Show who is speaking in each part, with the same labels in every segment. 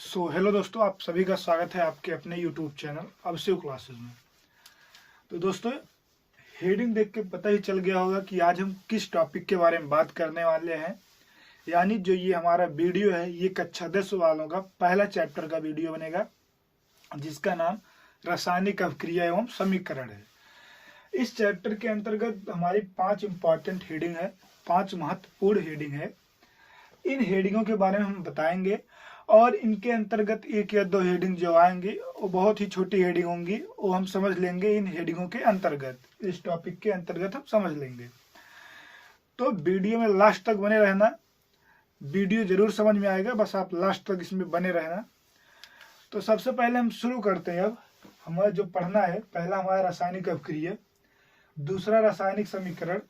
Speaker 1: Hello दोस्तों, आप सभी का स्वागत है आपके अपने यूट्यूब चैनल अभिषेक क्लासेस में। तो दोस्तों, हेडिंग देख के पता ही चल गया होगा कि आज हम किस टॉपिक के बारे में बात करने वाले हैं। यानी जो ये हमारा वीडियो है, ये कक्षा 10 वालों का पहला चैप्टर का वीडियो बनेगा, जिसका नाम रासायनिक अभिक्रिया एवं समीकरण है। इस चैप्टर के अंतर्गत हमारी 5 इंपॉर्टेंट हेडिंग है, 5 महत्वपूर्ण हेडिंग है। इन हेडिंगों के बारे में हम बताएंगे और इनके अंतर्गत 1 या 2 हेडिंग जो आएंगी वो बहुत ही छोटी हेडिंग होंगी, वो हम समझ लेंगे इन हेडिंगों के अंतर्गत, इस टॉपिक के अंतर्गत हम समझ लेंगे। तो वीडियो में लास्ट तक बने रहना, वीडियो जरूर समझ में आएगा, बस आप लास्ट तक इसमें बने रहना। तो सबसे पहले हम शुरू करते हैं। अब हमारा जो पढ़ना है, पहला हमारा रासायनिक अभिक्रिया, दूसरा रासायनिक समीकरण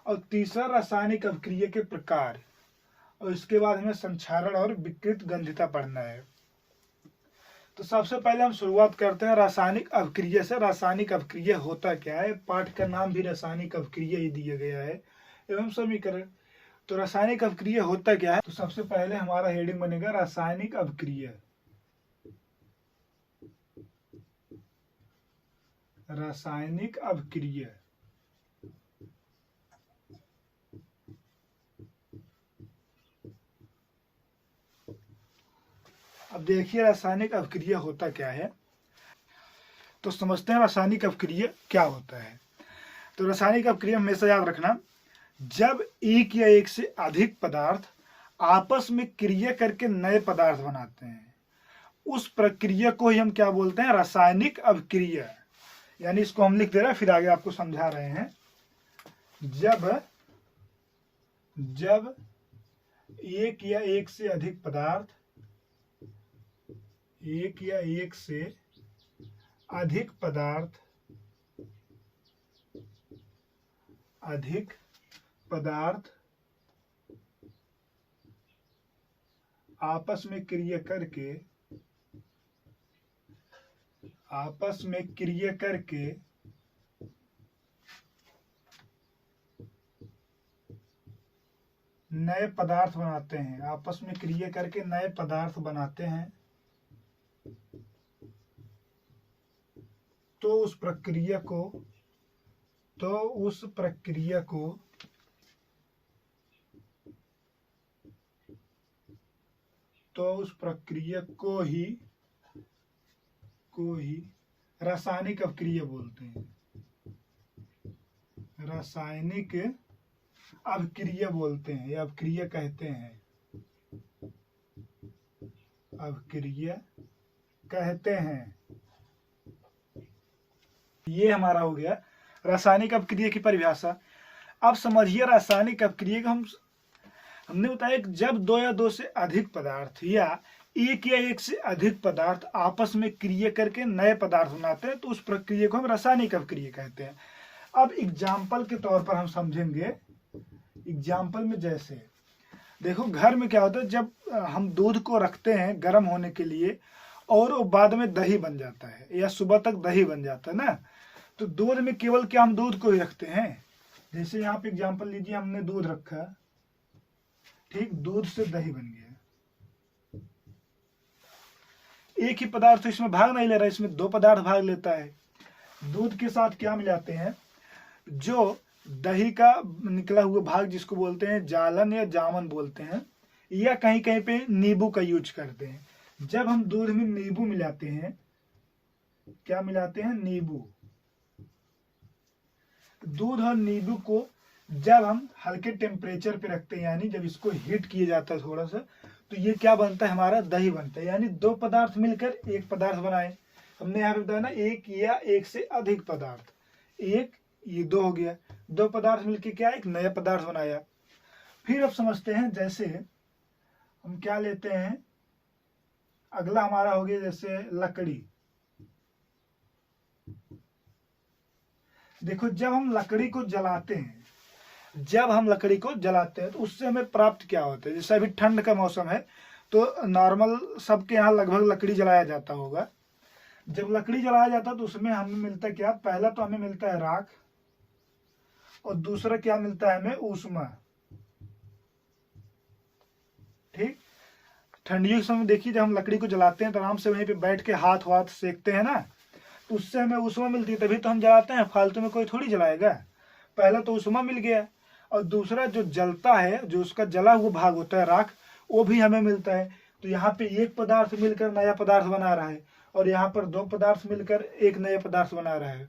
Speaker 1: और तीसरा रासायनिक अभिक्रिया के प्रकार, और इसके बाद हमें संक्षारण और विकृत गंधिता पढ़ना है। तो सबसे पहले हम शुरुआत करते हैं रासायनिक अभिक्रिया से। रासायनिक अभिक्रिया होता क्या है? पाठ का नाम भी रासायनिक अभिक्रिया ही दिया गया है एवं समीकरण। तो रासायनिक अभिक्रिया होता क्या है? तो सबसे पहले हमारा हेडिंग बनेगा रासायनिक अभिक्रिया। रासायनिक अभिक्रिया अब देखिए रासायनिक अभिक्रिया होता क्या है। तो समझते हैं रासायनिक अभिक्रिया क्या होता है। तो रासायनिक अभिक्रिया हमेशा याद रखना, जब एक या एक से अधिक पदार्थ आपस में क्रिया करके नए पदार्थ बनाते हैं, उस प्रक्रिया को ही हम क्या बोलते हैं? रासायनिक अभिक्रिया। यानी इसको हम लिख दे रहे हैं, फिर आगे आपको समझा रहे हैं। जब एक या एक से अधिक पदार्थ, एक या एक से अधिक पदार्थ आपस में क्रिया करके नए पदार्थ बनाते हैं, आपस में क्रिया करके नए पदार्थ बनाते हैं, तो उस प्रक्रिया को ही रासायनिक अभिक्रिया बोलते हैं। रासायनिक अभिक्रिया बोलते हैं या अभिक्रिया कहते हैं, अभिक्रिया कहते हैं। ये हमारा हो गया रासायनिक अभिक्रिया की परिभाषा। अब समझिए रासायनिक अभिक्रिया को हमने बताया कि जब 2 या 2 से अधिक पदार्थ या एक से अधिक पदार्थ आपस में क्रिया करके नए पदार्थ बनाते हैं, तो उस प्रक्रिया को हम रासायनिक अभिक्रिया कहते हैं। अब एग्जाम्पल के तौर पर हम समझेंगे। एग्जाम्पल में जैसे देखो, घर में क्या होता है, जब हम दूध को रखते हैं गर्म होने के लिए और वो बाद में दही बन जाता है या सुबह तक दही बन जाता है ना, तो दूध में केवल क्या हम दूध को ही रखते हैं? जैसे यहाँ पे एग्जाम्पल लीजिए, हमने दूध रखा, ठीक, दूध से दही बन गया। एक ही पदार्थ तो इसमें भाग नहीं ले रहा, इसमें 2 पदार्थ भाग लेता है। दूध के साथ क्या मिलाते हैं? जो दही का निकला हुआ भाग, जिसको बोलते हैं जालन या जामन बोलते हैं, या कहीं कहीं पे नींबू का यूज करते हैं। जब हम दूध में नींबू मिलाते हैं, क्या मिलाते हैं? नींबू। दूध और नींबू को जब हम हल्के टेम्परेचर पे रखते हैं, यानी जब इसको हीट किया जाता है थोड़ा सा, तो ये क्या बनता है? हमारा दही बनता है। यानी 2 पदार्थ मिलकर एक पदार्थ बनाए। हमने यहाँ पे बताया ना, एक या एक से अधिक पदार्थ, एक ये 2 हो गया, 2 पदार्थ मिलकर क्या एक नया पदार्थ बनाया। फिर अब समझते हैं, जैसे हम क्या लेते हैं, अगला हमारा हो गया जैसे लकड़ी। देखो, जब हम लकड़ी को जलाते हैं तो उससे हमें प्राप्त क्या होता है? जैसे अभी ठंड का मौसम है, तो नॉर्मल सबके यहाँ लगभग लकड़ी जलाया जाता होगा। जब लकड़ी जलाया जाता है तो उसमें हमें मिलता क्या? पहला तो हमें मिलता है राख, और दूसरा क्या मिलता है हमें? ऊष्मा। ठीक, ठंडियों के समय देखिए जब हम लकड़ी को जलाते हैं तो आराम से वहीं पे बैठ के हाथ वाथ सेकते हैं ना, तो उससे हमें ऊष्मा मिलती है, तभी तो हम जलाते हैं, फालतू में कोई थोड़ी जलाएगा। पहला तो ऊष्मा मिल गया, और दूसरा जो जलता है, जो उसका जला हुआ भाग होता है राख, वो भी हमें मिलता है। तो यहाँ पे एक पदार्थ मिलकर नया पदार्थ बना रहा है, और यहाँ पर दो पदार्थ मिलकर एक नया पदार्थ बना रहा है।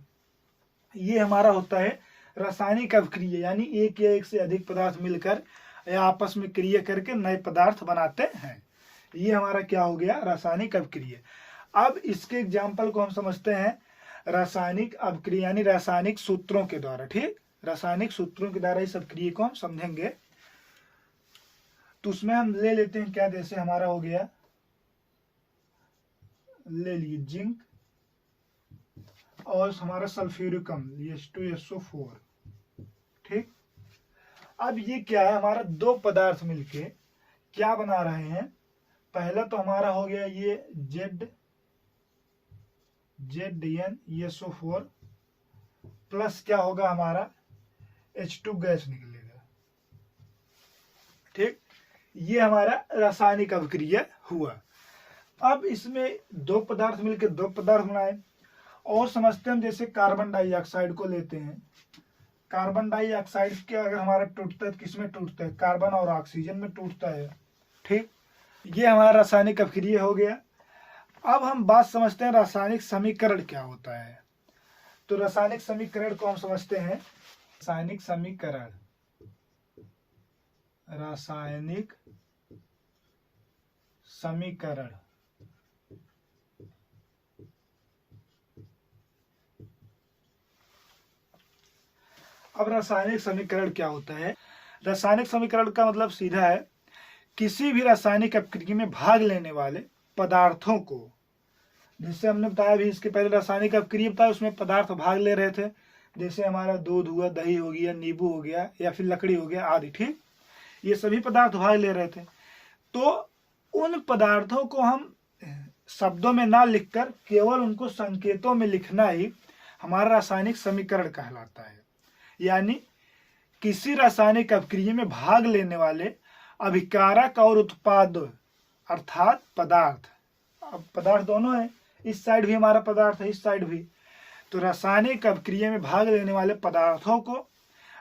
Speaker 1: ये हमारा होता है रासायनिक अभिक्रिया, यानी एक या एक से अधिक पदार्थ मिलकर या आपस में क्रिया करके नए पदार्थ बनाते हैं। ये हमारा क्या हो गया, रासायनिक अभिक्रिया। अब इसके एग्जाम्पल को हम समझते हैं रासायनिक अभिक्रिया यानी रासायनिक सूत्रों के द्वारा। ठीक, रासायनिक सूत्रों के द्वारा इस अभिक्रिया को हम समझेंगे। तो उसमें हम ले लेते हैं क्या, जैसे हमारा हो गया, ले लिए जिंक और हमारा सल्फ्यूरिक अम्ल H2SO4। ठीक, अब ये क्या है, हमारा दो पदार्थ मिलके क्या बना रहे हैं। पहला तो हमारा हो गया ये ZnSO4 प्लस क्या होगा हमारा H2 गैस निकलेगा। ठीक, ये हमारा रासायनिक अभिक्रिया हुआ। अब इसमें दो पदार्थ मिलकर दो पदार्थ बनाए, और समझते हैं हम, जैसे कार्बन डाइऑक्साइड को लेते हैं। कार्बन डाइऑक्साइड के अगर हमारा टूटता है तो किसमें टूटता है, कार्बन और ऑक्सीजन में टूटता है। ठीक, ये हमारा रासायनिक अभिक्रिया हो गया। अब हम बात समझते हैं रासायनिक समीकरण क्या होता है। तो रासायनिक समीकरण को हम समझते हैं, रासायनिक समीकरण, रासायनिक समीकरण। अब रासायनिक समीकरण क्या होता है। रासायनिक समीकरण का मतलब सीधा है किसी भी रासायनिक अभिक्रिया में भाग लेने वाले पदार्थों को, जिससे हमने बताया भी इसके पहले रासायनिक अभिक्रिया बताया, उसमें पदार्थ भाग ले रहे थे, जैसे हमारा दूध हुआ, दही हो गया, नींबू हो गया, या फिर लकड़ी हो गया आदि। ठीक, ये सभी पदार्थ भाग ले रहे थे। तो उन पदार्थों को हम शब्दों में ना लिखकर केवल उनको संकेतों में लिखना ही हमारा रासायनिक समीकरण कहलाता है। यानी किसी रासायनिक अभिक्रिया में भाग लेने वाले अभिकारक और उत्पाद अर्थात पदार्थ, अब पदार्थ दोनों है, इस साइड भी हमारा पदार्थ है, इस साइड भी। तो रासायनिक अभिक्रिया में भाग लेने वाले पदार्थों को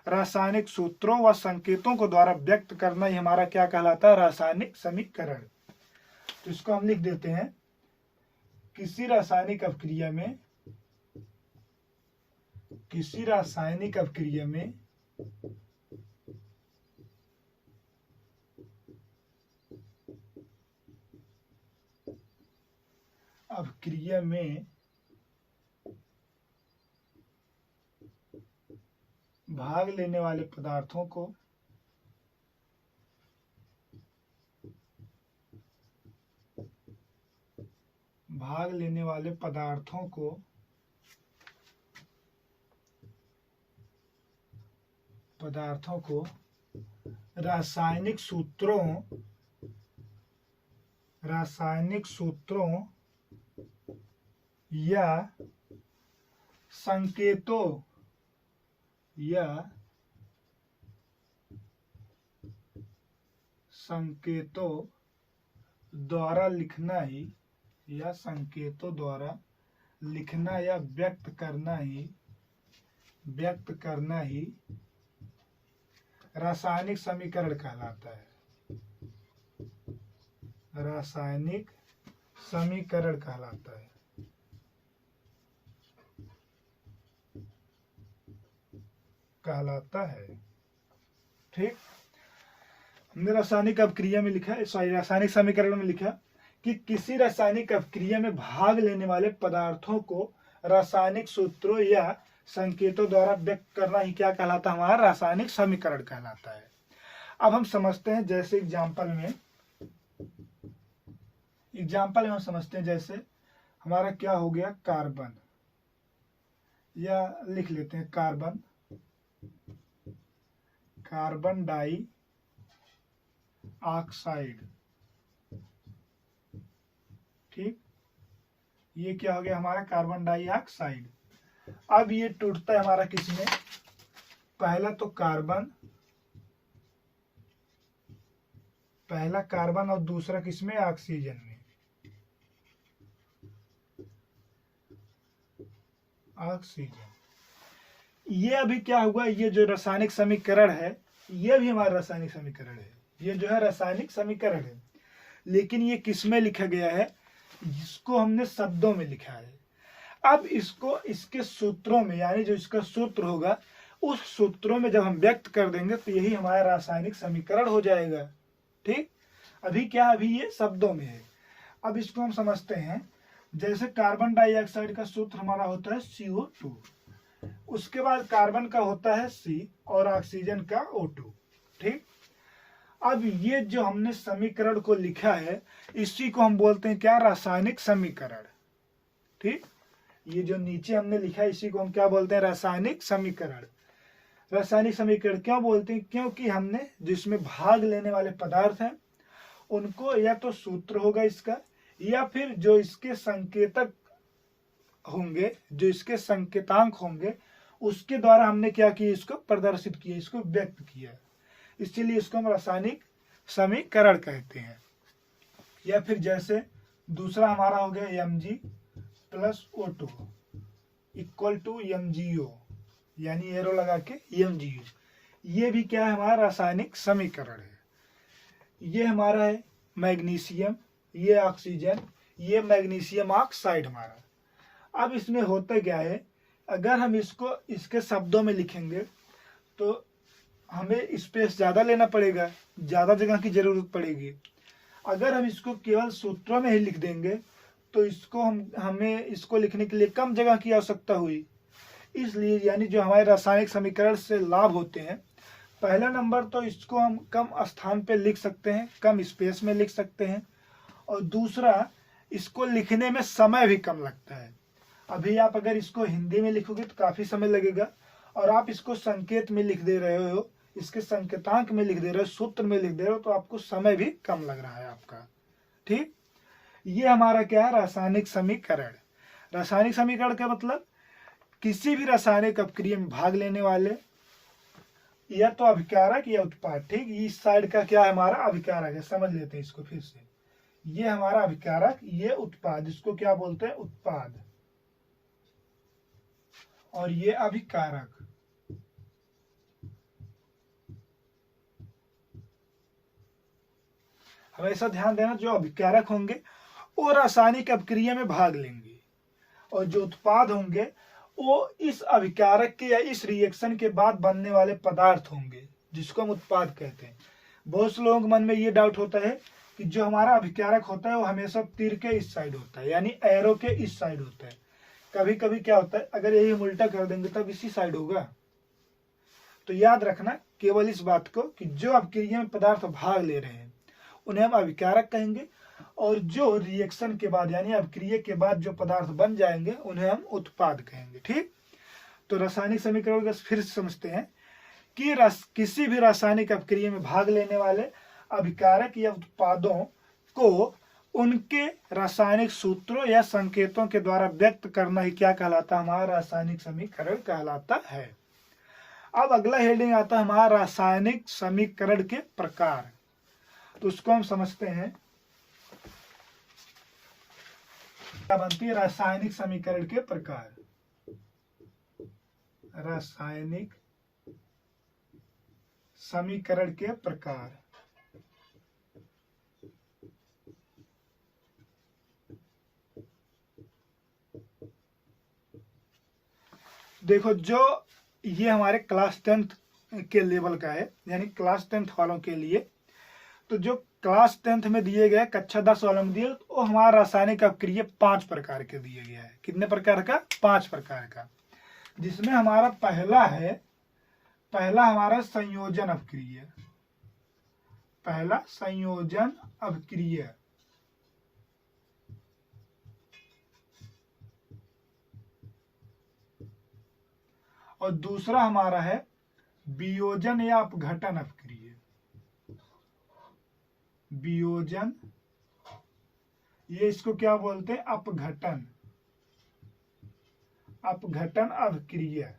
Speaker 1: रासायनिक सूत्रों व संकेतों को द्वारा व्यक्त करना ही हमारा क्या कहलाता है, रासायनिक समीकरण। तो इसको हम लिख देते हैं, किसी रासायनिक अभिक्रिया में, किसी रासायनिक अभिक्रिया में भाग लेने वाले पदार्थों को रासायनिक सूत्रों या संकेतों द्वारा लिखना या व्यक्त करना ही रासायनिक समीकरण कहलाता है। रासायनिक समीकरण कहलाता है। ठीक, हमने रासायनिक अभिक्रिया में लिखा, रासायनिक समीकरण में लिखा कि किसी रासायनिक अभिक्रिया में भाग लेने वाले पदार्थों को रासायनिक सूत्रों या संकेतों द्वारा व्यक्त करना ही क्या कहलाता है, हमारा रासायनिक समीकरण कहलाता है। अब हम समझते हैं, जैसे एग्जाम्पल में हम समझते हैं, जैसे हमारा क्या हो गया, कार्बन, या लिख लेते हैं कार्बन डाई ऑक्साइड। ठीक, ये क्या हो गया हमारा, कार्बन डाइऑक्साइड। अब ये टूटता है हमारा किसमें, पहला तो कार्बन पहला कार्बन और दूसरा किसमें, ऑक्सीजन में। ऑक्सीजन, ये अभी क्या हुआ, ये जो रासायनिक समीकरण है ये भी हमारा रासायनिक समीकरण है, ये जो है रासायनिक समीकरण है, लेकिन ये किसमें लिखा गया है, जिसको हमने शब्दों में लिखा है। अब इसको इसके सूत्रों में, यानी जो इसका सूत्र होगा उस सूत्रों में जब हम व्यक्त कर देंगे तो यही हमारा रासायनिक समीकरण हो जाएगा। ठीक, अभी क्या, अभी ये शब्दों में है। अब इसको हम समझते हैं। जैसे कार्बन डाइऑक्साइड का सूत्र हमारा होता है CO2, उसके बाद कार्बन का होता है C और ऑक्सीजन का O2। ठीक, अब ये जो हमने समीकरण को लिखा है इसी को हम बोलते हैं क्या, रासायनिक समीकरण। ठीक, ये जो नीचे हमने लिखा है इसी को हम क्या बोलते हैं, रासायनिक समीकरण। रासायनिक समीकरण क्यों बोलते हैं, क्योंकि हमने जिसमें भाग लेने वाले पदार्थ हैं उनको या तो सूत्र होगा इसका, या फिर जो इसके संकेतक होंगे, जो इसके संकेतांक होंगे, उसके द्वारा हमने क्या किया, इसको प्रदर्शित किया, इसको व्यक्त किया। इसीलिए इसको हम रासायनिक समीकरण कहते हैं। या फिर जैसे दूसरा हमारा हो गया Mg plus O2 equal to MgO, यानी एरो लगा के MgO। ये भी क्या है, हमारा रासायनिक समीकरण है। ये हमारा है मैग्नीशियम, ये ऑक्सीजन, ये मैग्नीशियम ऑक्साइड हमारा। अब इसमें होता क्या है, अगर हम इसको इसके शब्दों में लिखेंगे तो हमें स्पेस ज़्यादा लेना पड़ेगा, ज़्यादा जगह की जरूरत पड़ेगी। अगर हम इसको केवल सूत्रों में ही लिख देंगे तो इसको हमें इसको लिखने के लिए कम जगह की आवश्यकता हुई। इसलिए यानी जो हमारे रासायनिक समीकरण से लाभ होते हैं, पहला नंबर तो इसको हम कम स्थान पे लिख सकते हैं, कम स्पेस में लिख सकते हैं, और दूसरा इसको लिखने में समय भी कम लगता है। अभी आप अगर इसको हिंदी में लिखोगे तो काफ़ी समय लगेगा, और आप इसको संकेत में लिख दे रहे हो, इसके संकेतांक में लिख दे रहे हो, सूत्र में लिख दे रहे हो, तो आपको समय भी कम लग रहा है आपका। ठीक, ये हमारा क्या है, रासायनिक समीकरण। रासायनिक समीकरण का मतलब किसी भी रासायनिक अपक्रिया में भाग लेने वाले या तो अभिकारक या उत्पाद। ठीक, इस साइड का क्या है, हमारा अभिकारक है, समझ लेते हैं इसको फिर से। ये हमारा अभिकारक, ये उत्पाद, इसको क्या बोलते हैं, उत्पाद, और ये अभिकारक। हमेशा ध्यान देना, जो अभिकारक होंगे वो रासायनिक अपक्रिया में भाग लेंगे, और जो उत्पाद होंगे वो इस अभिकारक के या इस रिएक्शन के बाद बनने वाले पदार्थ होंगे, जिसको हम उत्पाद कहते हैं। बहुत से लोगों के मन में ये डाउट होता है कि जो हमारा अभिकारक होता है वो हमेशा तीर के इस साइड होता है, यानी एरो के इस साइड होता है। कभी कभी क्या होता है, अगर यही हम उल्टा कर देंगे तब इसी साइड होगा। तो याद रखना केवल इस बात को कि जो अपक्रिया में पदार्थ भाग ले रहे हैं उन्हें हम अभिकारक कहेंगे, और जो रिएक्शन के बाद यानी अपक्रिया के बाद जो पदार्थ बन जाएंगे उन्हें हम उत्पाद कहेंगे। ठीक, तो रासायनिक समीकरण को फिर से समझते हैं कि किसी भी रासायनिक अपक्रिया में भाग लेने वाले अभिकारक या उत्पादों को उनके रासायनिक सूत्रों या संकेतों के द्वारा व्यक्त करना ही क्या कहलाता है, हमारा रासायनिक समीकरण कहलाता है। अब अगला हेडिंग आता है हमारा रासायनिक समीकरण के प्रकार। तो उसको हम समझते हैं, क्या बनती है, रासायनिक समीकरण के प्रकार। रासायनिक समीकरण के प्रकार। देखो, जो ये हमारे क्लास 10th के लेवल का है, यानी क्लास 10th वालों के लिए, तो जो क्लास 10th में दिए गए, कक्षा 10 वालों में दिए, तो हमारा रासायनिक अपक्रिया 5 प्रकार के दिए गया है। कितने प्रकार का, 5 प्रकार का, जिसमें हमारा पहला हमारा संयोजन अपक्रिया। पहला संयोजन अपक्रिया, और दूसरा हमारा है वियोजन या अपघटन अपक्रिया। वियोजन, ये इसको क्या बोलते हैं, अपघटन, अपघटन अपक्रिया।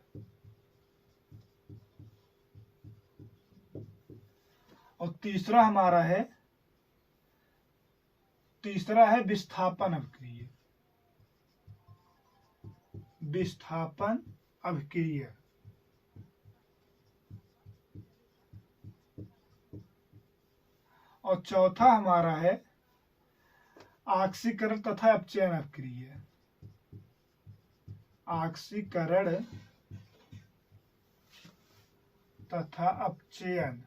Speaker 1: और तीसरा हमारा है तीसरा है विस्थापन अभिक्रिया। विस्थापन अभिक्रिया। और चौथा हमारा है ऑक्सीकरण तथा अपचयन अभिक्रिया। ऑक्सीकरण तथा अपचयन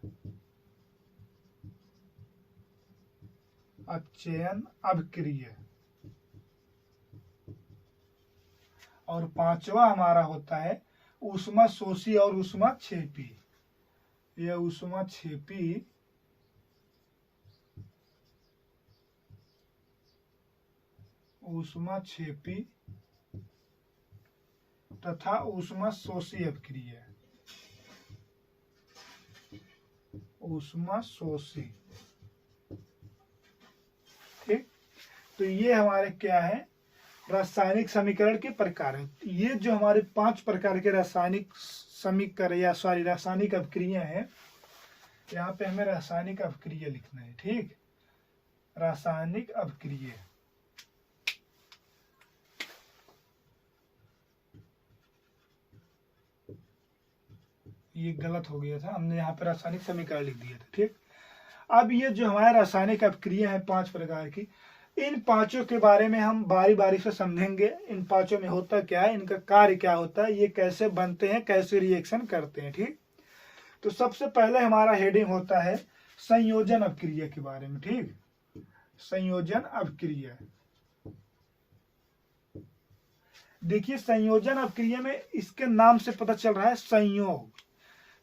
Speaker 1: अभिक्रिया। और पांचवा हमारा होता है ऊष्मा शोषी और ऊष्मा क्षेपी। यह ऊष्मा क्षेपी तथा ऊष्मा शोषी अभिक्रिया। ऊष्मा शोषी। ठीक, तो ये हमारे क्या है, रासायनिक समीकरण के प्रकार है। ये जो हमारे 5 प्रकार के रासायनिक समीकरण या रासायनिक अभिक्रिया है, यहाँ पे हमें रासायनिक अभिक्रिया लिखना है। ठीक, रासायनिक अभिक्रिया। ये गलत हो गया था, हमने यहाँ पे रासायनिक समीकरण लिख दिया था। ठीक, अब ये जो हमारे रासायनिक अभिक्रिया है 5 प्रकार की, इन पांचों के बारे में हम बारी बारी से समझेंगे। इन पांचों में होता क्या है, इनका कार्य क्या होता है, ये कैसे बनते हैं, कैसे रिएक्शन करते हैं। ठीक, तो सबसे पहले हमारा हेडिंग होता है संयोजन अभिक्रिया के बारे में। ठीक, संयोजन अभिक्रिया। देखिए, संयोजन अभिक्रिया में इसके नाम से पता चल रहा है संयोग।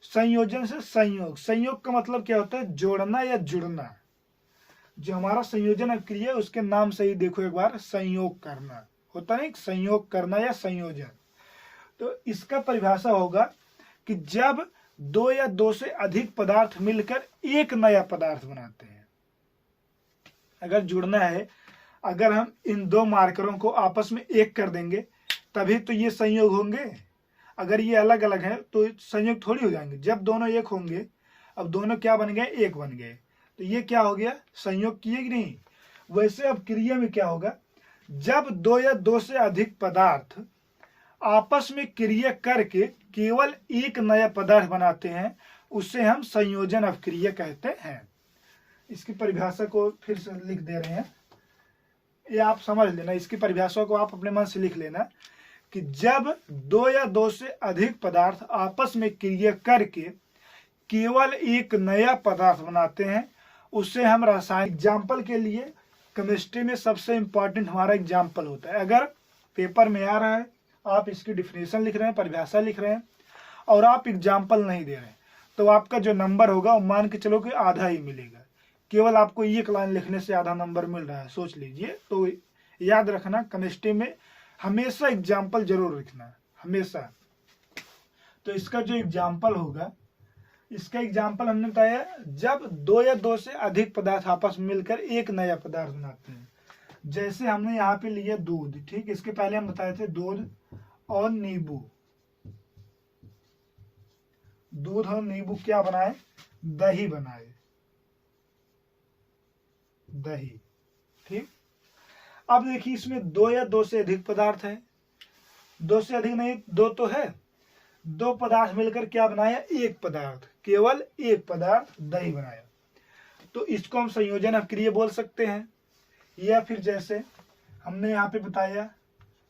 Speaker 1: संयोजन से संयोग। संयोग का मतलब क्या होता है, जोड़ना या जुड़ना। जो हमारा संयोजन अभिक्रिया है उसके नाम से ही देखो एक बार, संयोग करना होता है, संयोग करना या संयोजन। तो इसका परिभाषा होगा कि जब 2 या 2 से अधिक पदार्थ मिलकर एक नया पदार्थ बनाते हैं। अगर जुड़ना है, अगर हम इन 2 मार्करों को आपस में एक कर देंगे तभी तो ये संयोग होंगे। अगर ये अलग अलग है तो संयोग थोड़ी हो जाएंगे। जब दोनों एक होंगे, अब दोनों क्या बन गए, एक बन गए, तो ये क्या हो गया, संयोग किए कि नहीं। वैसे अब क्रिया में क्या होगा, जब 2 या 2 से अधिक पदार्थ आपस में क्रिया करके केवल एक नया पदार्थ बनाते हैं, उसे हम संयोजन अभिक्रिया कहते हैं। इसकी परिभाषा को फिर से लिख दे रहे हैं, ये आप समझ लेना। इसकी परिभाषा को आप अपने मन से लिख लेना कि जब 2 या 2 से अधिक पदार्थ आपस में क्रिया करके केवल एक नया पदार्थ बनाते हैं, उससे हम रासायनिक। एग्जाम्पल के लिए केमिस्ट्री में सबसे इंपॉर्टेंट हमारा एग्जाम्पल होता है। अगर पेपर में आ रहा है, आप इसकी डिफिनेशन लिख रहे हैं, परिभाषा लिख रहे हैं और आप एग्जाम्पल नहीं दे रहे हैं, तो आपका जो नंबर होगा वो मान के चलो कि आधा ही मिलेगा। केवल आपको एक लाइन लिखने से आधा नंबर मिल रहा है, सोच लीजिए। तो याद रखना, केमिस्ट्री में हमेशा एग्जाम्पल जरूर लिखना, हमेशा। तो इसका जो एग्जाम्पल होगा, इसका एग्जाम्पल हमने बताया जब 2 या 2 से अधिक पदार्थ आपस में मिलकर एक नया पदार्थ बनाते हैं। जैसे हमने यहाँ पे लिया दूध। ठीक, इसके पहले हम बताए थे दूध और नींबू। दूध और नींबू क्या बनाए, दही बनाए, दही। ठीक, अब देखिए इसमें 2 या 2 से अधिक पदार्थ है। 2 से अधिक नहीं, 2 तो है। 2 पदार्थ मिलकर क्या बनाया, एक पदार्थ, केवल एक पदार्थ, दही बनाया। तो इसको हम संयोजन अभिक्रिया बोल सकते हैं। या फिर जैसे हमने यहाँ पे बताया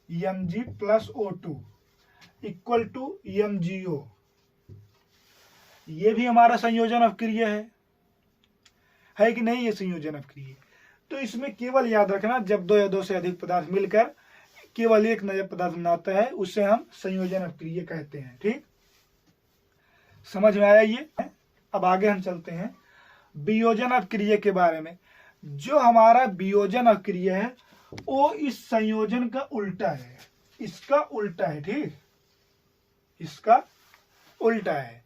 Speaker 1: Mg + O2 = MgO, ये भी हमारा संयोजन अभिक्रिया है कि नहीं, ये संयोजन अभिक्रिया। तो इसमें केवल याद रखना, जब 2 या 2 से अधिक पदार्थ मिलकर केवल एक नया पदार्थ बनाता है, उसे हम संयोजन अभिक्रिया कहते हैं। ठीक, समझ में आया ये। अब आगे हम चलते हैं वियोजन अभिक्रिया के बारे में। जो हमारा वियोजन अभिक्रिया है वो इस संयोजन का उल्टा है, इसका उल्टा है। ठीक, इसका उल्टा है।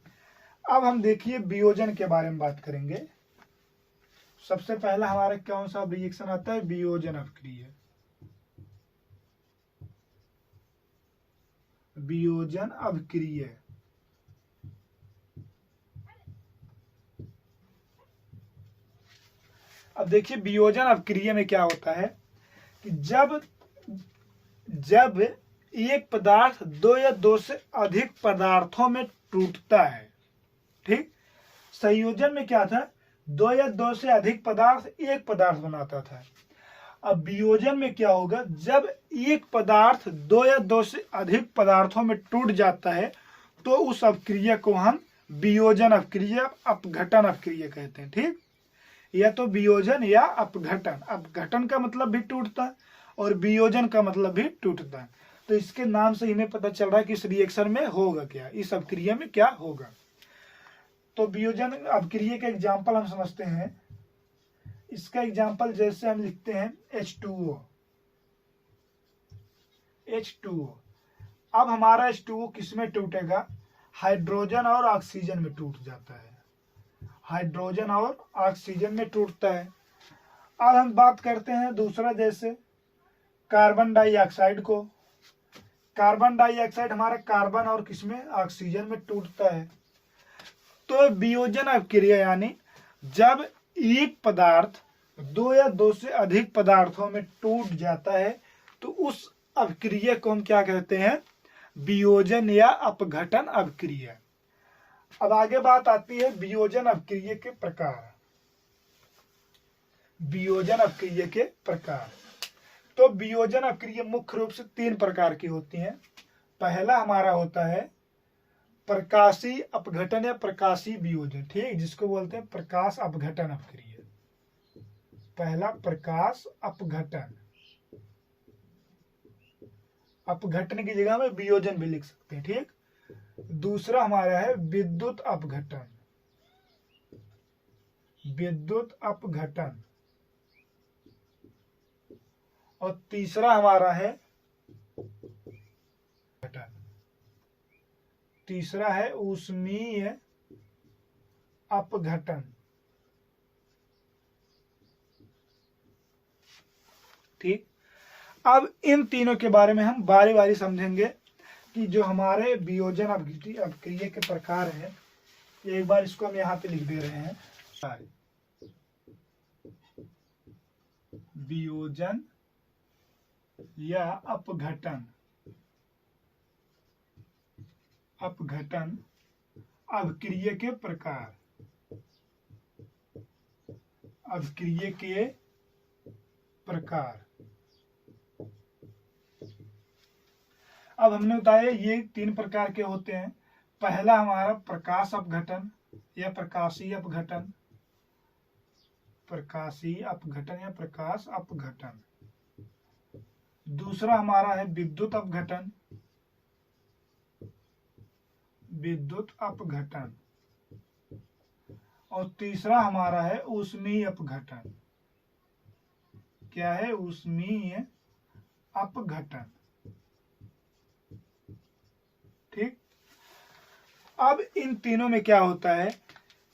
Speaker 1: अब हम देखिए वियोजन के बारे में बात करेंगे। सबसे पहला हमारा कौन सा रिएक्शन आता है, वियोजन अभिक्रिया। वियोजन अभिक्रिया। अब देखिए वियोजन अपक्रिया में क्या होता है कि जब एक पदार्थ दो या दो से अधिक पदार्थों में टूटता है, ठीक। संयोजन में क्या था, दो या दो से अधिक पदार्थ एक पदार्थ बनाता था। अब वियोजन में क्या होगा, जब एक पदार्थ दो या दो से अधिक पदार्थों में टूट जाता है तो उस अपक्रिया को हम वियोजन अपक्रिया, अपघटन अपक्रिया कहते हैं, ठीक। या तो वियोजन या अपघटन। अपघटन का मतलब भी टूटता और वियोजन का मतलब भी टूटता। तो इसके नाम से इन्हें पता चल रहा है कि इस रिएक्शन में होगा क्या, इस अपक्रिया में क्या होगा। तो वियोजन अपक्रिया का एग्जाम्पल हम समझते हैं। इसका एग्जाम्पल जैसे हम लिखते हैं H2O। अब हमारा H2O किस में टूटेगा, हाइड्रोजन और ऑक्सीजन में टूट जाता है। हाइड्रोजन और ऑक्सीजन में टूटता है। अब हम बात करते हैं दूसरा, जैसे कार्बन डाइऑक्साइड को। कार्बन डाइऑक्साइड हमारा कार्बन और किसमें, ऑक्सीजन में टूटता है। तो वियोजन अपक्रिया यानी जब एक पदार्थ दो या दो से अधिक पदार्थों में टूट जाता है तो उस अपक्रिया को हम क्या कहते हैं, वियोजन या अपघटन अपक्रिया। अब आगे बात आती है वियोजन अपक्रिया के प्रकार। वियोजन अपक्रिया के प्रकार, तो वियोजन अपक्रिया मुख्य रूप से तीन प्रकार की होती हैं। पहला हमारा होता है प्रकाशीय अपघटन या प्रकाशीय वियोजन, ठीक, जिसको बोलते हैं प्रकाश अपघटन अपक्रिया। पहला प्रकाश अपघटन, अपघटन की जगह में वियोजन भी लिख सकते हैं, ठीक। दूसरा हमारा है विद्युत अपघटन, विद्युत अपघटन। और तीसरा हमारा है ऊष्मीय अपघटन, ठीक। अब इन तीनों के बारे में हम बारी बारी समझेंगे कि जो हमारे वियोजन अपक्रिया के प्रकार है। एक बार इसको हम यहाँ पे लिख दे रहे हैं, वियोजन या अपघटन अपक्रिया के प्रकार, अपक्रिया के प्रकार। अब हमने बताया ये तीन प्रकार के होते हैं। पहला हमारा प्रकाश अपघटन या प्रकाशीय अपघटन, प्रकाशीय अपघटन या प्रकाश अपघटन। दूसरा हमारा है विद्युत अपघटन, विद्युत अपघटन। और तीसरा हमारा है ऊष्मीय अपघटन। क्या है, ऊष्मीय अपघटन, ठीक। अब इन तीनों में क्या होता है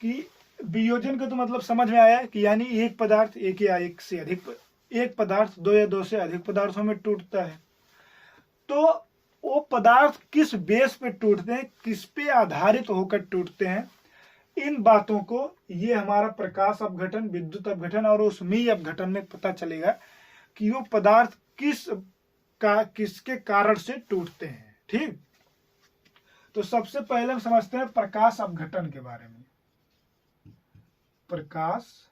Speaker 1: कि वियोजन का तो मतलब समझ में आया कि यानी एक पदार्थ एक या एक से अधिक, एक पदार्थ दो या दो से अधिक पदार्थों में टूटता है। तो वो पदार्थ किस बेस पे टूटते हैं, किस पे आधारित होकर टूटते हैं, इन बातों को ये हमारा प्रकाश अपघटन, विद्युत अपघटन और ऊष्मीय अपघटन में पता चलेगा कि वो पदार्थ किसके कारण से टूटते हैं, ठीक। तो सबसे पहले हम समझते हैं प्रकाश अपघटन के बारे में। प्रकाश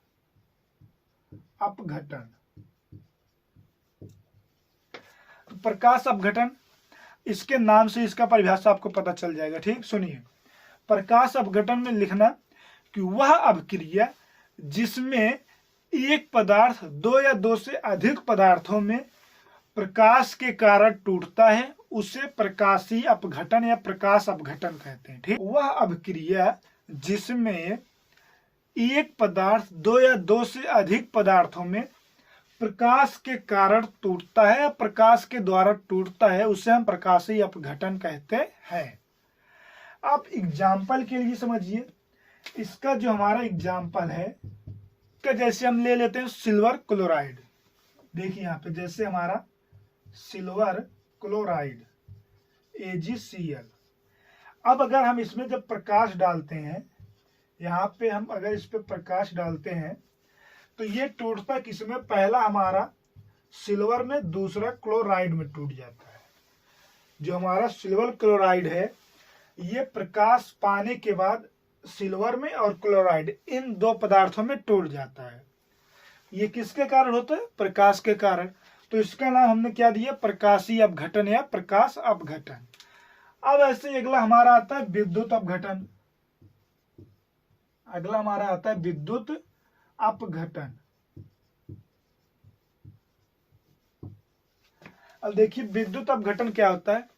Speaker 1: अपघटन, तो प्रकाश अपघटन, इसके नाम से इसका परिभाषा आपको पता चल जाएगा, ठीक। सुनिए, प्रकाश अपघटन में लिखना कि वह अपक्रिया जिसमें एक पदार्थ दो या दो से अधिक पदार्थों में प्रकाश के कारण टूटता है उसे प्रकाशीय अपघटन या प्रकाश अपघटन कहते हैं, ठीक। वह अपक्रिया जिसमें एक पदार्थ दो या दो से अधिक पदार्थों में प्रकाश के कारण टूटता है या प्रकाश के द्वारा टूटता है उसे हम प्रकाशीय अपघटन कहते हैं। आप एग्जाम्पल के लिए समझिए, इसका जो हमारा एग्जाम्पल है का जैसे हम ले लेते हैं सिल्वर क्लोराइड। देखिए यहाँ पे जैसे हमारा सिल्वर क्लोराइड AgCl। अब अगर हम इसमें जब प्रकाश डालते हैं, यहाँ पे हम अगर इस पे प्रकाश डालते हैं तो ये टूटता किसमें, पहला हमारा सिल्वर में, दूसरा क्लोराइड में टूट जाता है। जो हमारा सिल्वर क्लोराइड है ये प्रकाश पाने के बाद सिल्वर में और क्लोराइड इन दो पदार्थों में टूट जाता है। ये किसके कारण होता है, प्रकाश के कारण। तो इसका नाम हमने क्या दिया, प्रकाशीय अपघटन या प्रकाश अपघटन। अब ऐसे अगला हमारा आता है विद्युत अपघटन। अगला हमारा आता है विद्युत अपघटन। अब देखिए विद्युत अपघटन क्या होता है,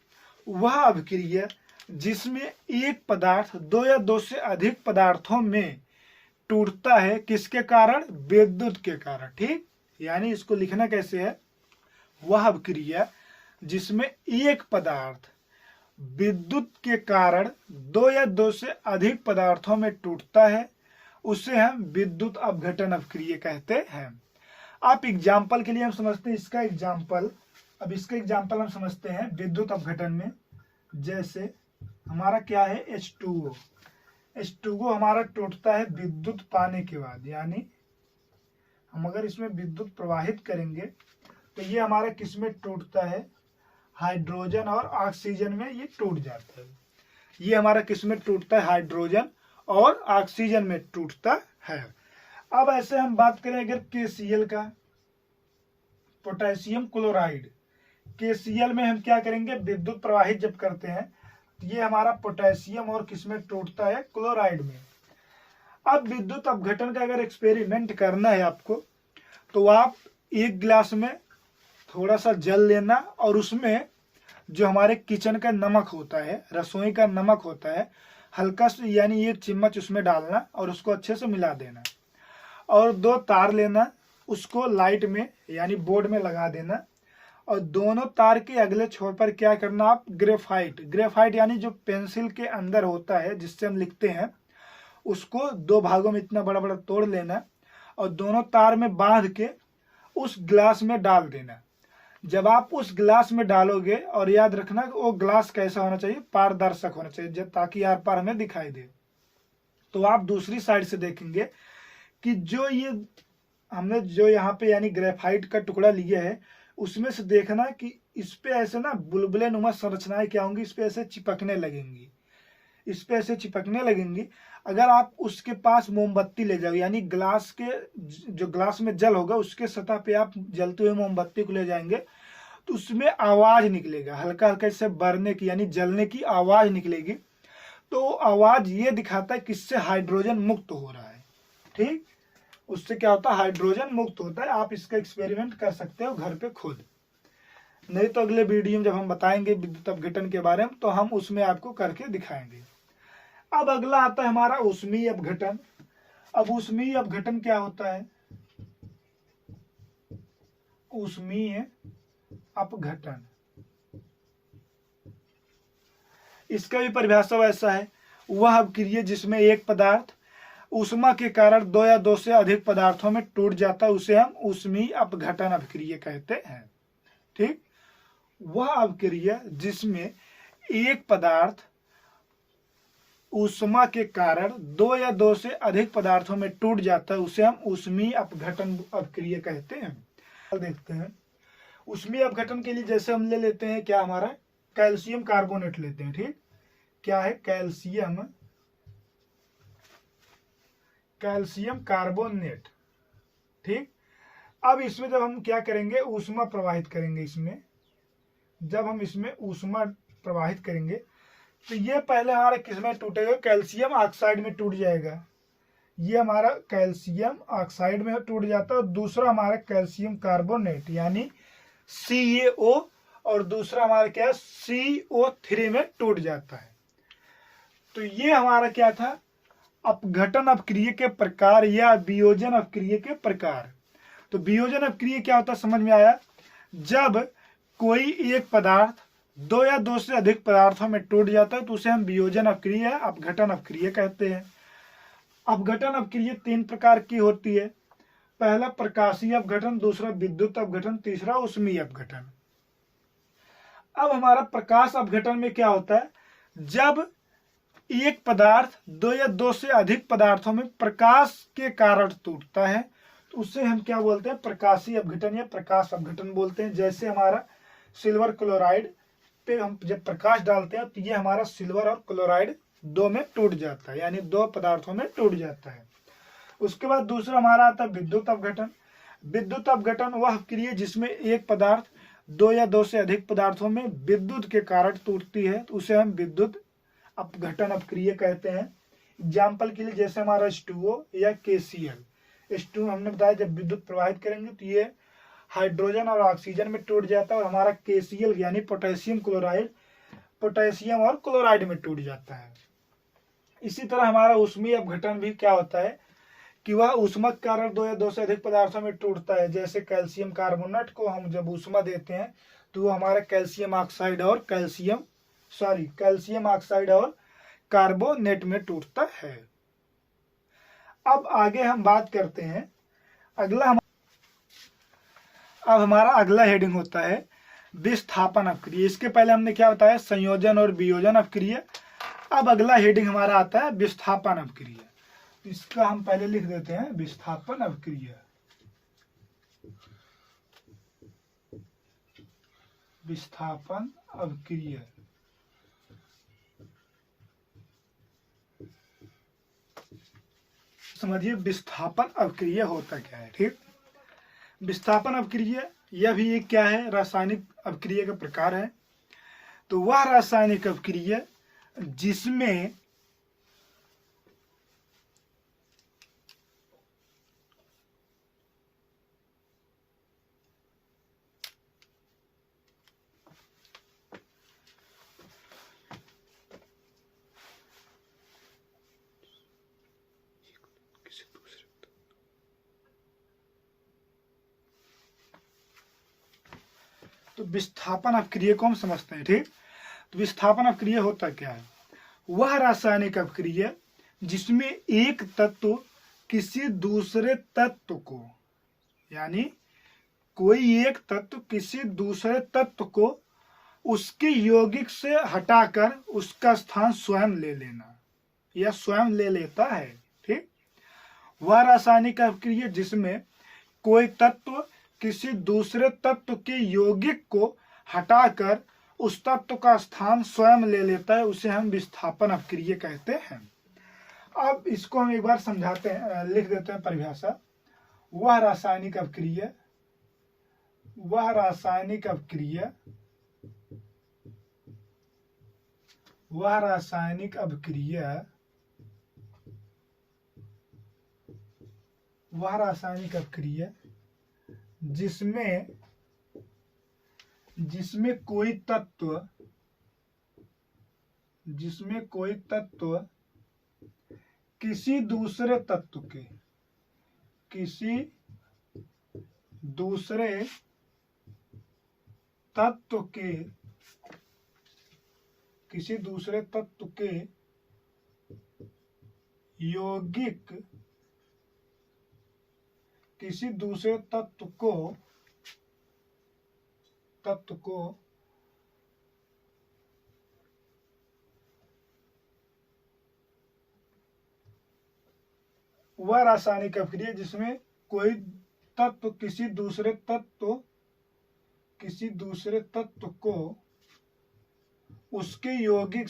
Speaker 1: वह अभिक्रिया जिसमें एक पदार्थ दो या दो से अधिक पदार्थों में टूटता है, किसके कारण, विद्युत के कारण। ठीक, यानी इसको लिखना कैसे है, वह अभिक्रिया जिसमें एक पदार्थ विद्युत के कारण दो या दो से अधिक पदार्थों में टूटता है, उसे हम विद्युत अपघटन अभिक्रिया कहते हैं। आप एग्जाम्पल के लिए हम समझते हैं इसका एग्जाम्पल। अब इसका एग्जाम्पल हम समझते हैं विद्युत अपघटन में। जैसे हमारा क्या है, H2O। H2O हमारा टूटता है विद्युत पाने के बाद, यानी हम अगर इसमें विद्युत प्रवाहित करेंगे तो ये हमारा किसमें टूटता है, हाइड्रोजन और ऑक्सीजन में ये टूट जाता है। ये हमारा किसमें टूटता है, हाइड्रोजन और ऑक्सीजन में टूटता है। अब ऐसे हम बात करें अगर KCl का, पोटेशियम क्लोराइड, KCl में हम क्या करेंगे, विद्युत प्रवाहित जब करते हैं ये हमारा पोटेशियम और किसमें टूटता है, क्लोराइड में। अब विद्युत अपघटन का अगर एक्सपेरिमेंट करना है आपको, तो आप एक गिलास में थोड़ा सा जल लेना और उसमें जो हमारे किचन का नमक होता है, रसोई का नमक होता है, हल्का सा यानी 1 चम्मच उसमें डालना और उसको अच्छे से मिला देना। और 2 तार लेना, उसको लाइट में यानी बोर्ड में लगा देना और दोनों तार के अगले छोर पर क्या करना, आप ग्रेफाइट यानी जो पेंसिल के अंदर होता है जिससे हम लिखते हैं, उसको 2 भागों में इतना बड़ा बड़ा तोड़ लेना और दोनों तार में बांध के उस ग्लास में डाल देना। जब आप उस ग्लास में डालोगे, और याद रखना वो ग्लास कैसा होना चाहिए, पारदर्शक होना चाहिए, ताकि आर पार हमें दिखाई दे। तो आप दूसरी साइड से देखेंगे कि जो ये हमने जो यहाँ पे यानी ग्रेफाइट का टुकड़ा लिया है, उसमें से देखना कि इस पे ऐसे ना बुलबुले नुमा संरचनाएं क्या होंगी, इस पे ऐसे चिपकने लगेंगी, इस पे ऐसे चिपकने लगेंगी। अगर आप उसके पास मोमबत्ती ले जाओ, यानी ग्लास के जो ग्लास में जल होगा उसके सतह पे आप जलते हुए मोमबत्ती को ले जाएंगे तो उसमें आवाज निकलेगा, हल्का हल्का इससे बरने की यानी जलने की आवाज निकलेगी। तो आवाज ये दिखाता है कि इससे हाइड्रोजन मुक्त हो रहा है। ठीक, उससे क्या होता है, हाइड्रोजन मुक्त होता है। आप इसका एक्सपेरिमेंट कर सकते हो घर पे खुद, नहीं तो अगले वीडियो में जब हम बताएंगे विद्युत अपघटन के बारे में तो हम उसमें आपको करके दिखाएंगे। अब अगला आता है हमारा ऊष्मीय अपघटन। अब ऊष्मीय अपघटन क्या होता है, ऊष्मीय अपघटन, इसका भी परिभाषा वैसा है, वह अपक्रिया जिसमें एक पदार्थ ऊष्मा के कारण दो या दो से अधिक पदार्थों में टूट जाता है, उसे हम ऊष्मीय अपघटन अभिक्रिया कहते हैं। ठीक, वह अपक्रिया जिसमें एक पदार्थ ऊष्मा के कारण दो या दो से अधिक पदार्थों में टूट जाता है, उसे हम ऊष्मीय अपघटन अभिक्रिया कहते हैं। देखते हैं ऊष्मीय अपघटन के लिए, जैसे हम ले लेते हैं क्या, हमारा कैल्शियम कार्बोनेट लेते हैं। ठीक, क्या है, कैल्शियम कार्बोनेट। ठीक, अब इसमें जब हम क्या करेंगे, ऊष्मा प्रवाहित करेंगे, इसमें जब हम इसमें ऊष्मा प्रवाहित करेंगे तो ये पहले हमारा किसमें टूटेगा, कैल्शियम ऑक्साइड में टूट जाएगा। ये हमारा कैल्शियम ऑक्साइड में टूट जाता है और दूसरा हमारा कैल्शियम कार्बोनेट यानी CaO और दूसरा हमारा क्या है, CO3 में टूट जाता है। तो ये हमारा क्या था, अपघटन अपक्रिया के प्रकार या वियोजन अपक्रिया के प्रकार। तो वियोजन अपक्रिया क्या होता है समझ में आया, जब कोई एक पदार्थ दो या दो से अधिक पदार्थों में टूट जाता है तो उसे हम वियोजन अपक्रिया अपघटन अपक्रिया कहते हैं। अपघटन अपक्रिया 3 प्रकार की होती है, पहला प्रकाशीय अपघटन, दूसरा विद्युत अपघटन, तीसरा ऊष्मीय अपघटन। अब हमारा प्रकाश अपघटन में क्या होता है, जब एक पदार्थ दो या दो से अधिक पदार्थों में प्रकाश के कारण टूटता है तो उससे हम क्या बोलते हैं, प्रकाशीय अपघटन या प्रकाश अपघटन बोलते हैं। जैसे हमारा सिल्वर क्लोराइड पे हम जब प्रकाश डालते हैं तो ये हमारा सिल्वर और क्लोराइड दो में टूट जाता है, यानी दो पदार्थों में टूट जाता है। उसके बाद दूसरा हमारा आता है विद्युत अपघटन। विद्युत अपघटन वह क्रिया जिसमें एक पदार्थ दो या दो से अधिक पदार्थों में विद्युत के कारण टूटती है, तो उसे हम विद्युत अपघटन अपक्रिया कहते हैं। एग्जाम्पल के लिए जैसे हमारा H2O या KCl। H2 हमने बताया जब विद्युत प्रवाहित करेंगे तो ये हाइड्रोजन और ऑक्सीजन में टूट जाता है, और हमारा KCl यानी पोटेशियम क्लोराइड पोटेशियम और क्लोराइड में टूट जाता है। इसी तरह हमारा ऊष्मीय अपघटन भी क्या होता है कि वह ऊष्मा के कारण दो या दो से अधिक पदार्थों में टूटता है। जैसे कैल्शियम कार्बोनेट को हम जब ऊष्मा देते हैं तो वो हमारा कैल्शियम ऑक्साइड और कैल्शियम ऑक्साइड और कार्बोनेट में टूटता है। अब आगे हम बात करते हैं अब हमारा अगला हेडिंग होता है विस्थापन अपक्रिया। इसके पहले हमने क्या बताया, संयोजन और वियोजन अपक्रिया। अब अगला हेडिंग हमारा आता है विस्थापन अपक्रिया। तो इसका हम पहले लिख देते हैं विस्थापन अपक्रिया। विस्थापन अपक्रिया समझिए विस्थापन अपक्रिया होता क्या है। ठीक, विस्थापन अपक्रिया यह भी एक क्या है, रासायनिक अपक्रिया का प्रकार है। तो वह रासायनिक अपक्रिया जिसमें तो विस्थापन अपक्रिया को हम समझते हैं। ठीक, तो विस्थापन अपक्रिया होता क्या है, वह रासायनिक अपक्रिया जिसमें एक तत्व किसी दूसरे तत्व को, यानी कोई एक तत्व किसी दूसरे तत्व को उसके यौगिक से हटाकर उसका स्थान स्वयं ले लेना या स्वयं ले लेता है। ठीक, वह रासायनिक अपक्रिया जिसमें कोई तत्व किसी दूसरे तत्व के यौगिक को हटाकर उस तत्व का स्थान स्वयं ले लेता है, उसे हम विस्थापन अपक्रिया कहते हैं। अब इसको हम एक बार समझाते हैं, लिख देते हैं परिभाषा। वह रासायनिक अपक्रिया वह रासायनिक अपक्रिया वह रासायनिक अपक्रिया वह रासायनिक अपक्रिया जिसमें कोई तत्व किसी दूसरे तत्व के यौगिक किसी दूसरे तत्व को वह रासायनिक अपक्रिया जिसमें कोई तत्व किसी दूसरे तत्व को उसके यौगिक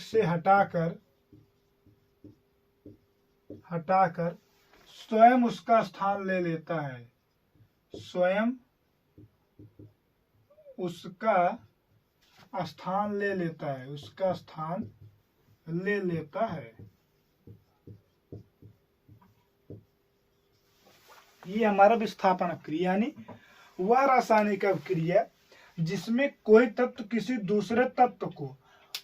Speaker 1: से हटाकर स्वयं उसका स्थान ले लेता है, स्वयं उसका स्थान ले लेता है, उसका स्थान ले लेता है। ये हमारा विस्थापन अपक्रिया, यानी वह रासायनिक अपक्रिया जिसमें कोई तत्व किसी दूसरे तत्व को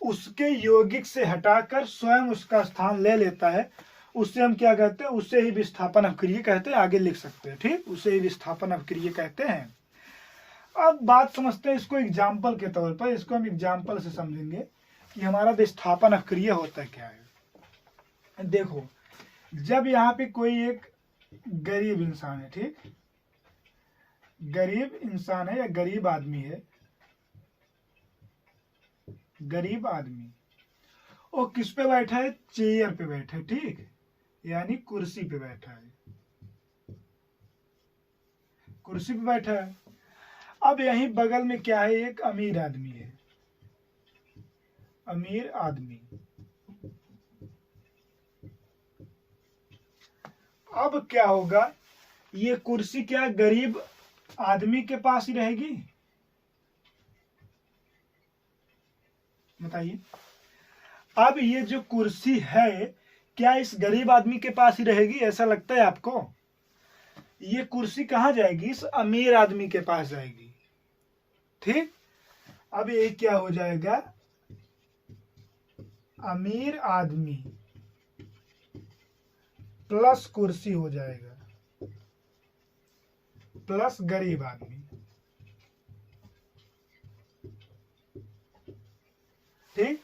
Speaker 1: उसके यौगिक से हटाकर स्वयं उसका स्थान ले लेता है, उससे हम क्या कहते हैं, उसे ही विस्थापन अपक्रिया कहते हैं। आगे लिख सकते हैं। ठीक, उसे ही विस्थापन अपक्रिया कहते हैं। अब बात समझते हैं इसको एग्जाम्पल के तौर पर। इसको हम एग्जाम्पल से समझेंगे कि हमारा विस्थापन अपक्रिया होता क्या है। देखो, जब यहाँ पे कोई एक गरीब इंसान है, ठीक, गरीब इंसान है या गरीब आदमी है, गरीब आदमी वो किस पे बैठा है? चेयर पे बैठा है, ठीक, यानी कुर्सी पे बैठा है, कुर्सी पे बैठा है। अब यहीं बगल में क्या है? एक अमीर आदमी है, अमीर आदमी। अब क्या होगा? ये कुर्सी क्या गरीब आदमी के पास ही रहेगी? बताइए। अब ये जो कुर्सी है क्या इस गरीब आदमी के पास ही रहेगी? ऐसा लगता है आपको? ये कुर्सी कहाँ जाएगी? इस अमीर आदमी के पास जाएगी, ठीक। अब ये क्या हो जाएगा? अमीर आदमी प्लस कुर्सी हो जाएगा, प्लस गरीब आदमी, ठीक।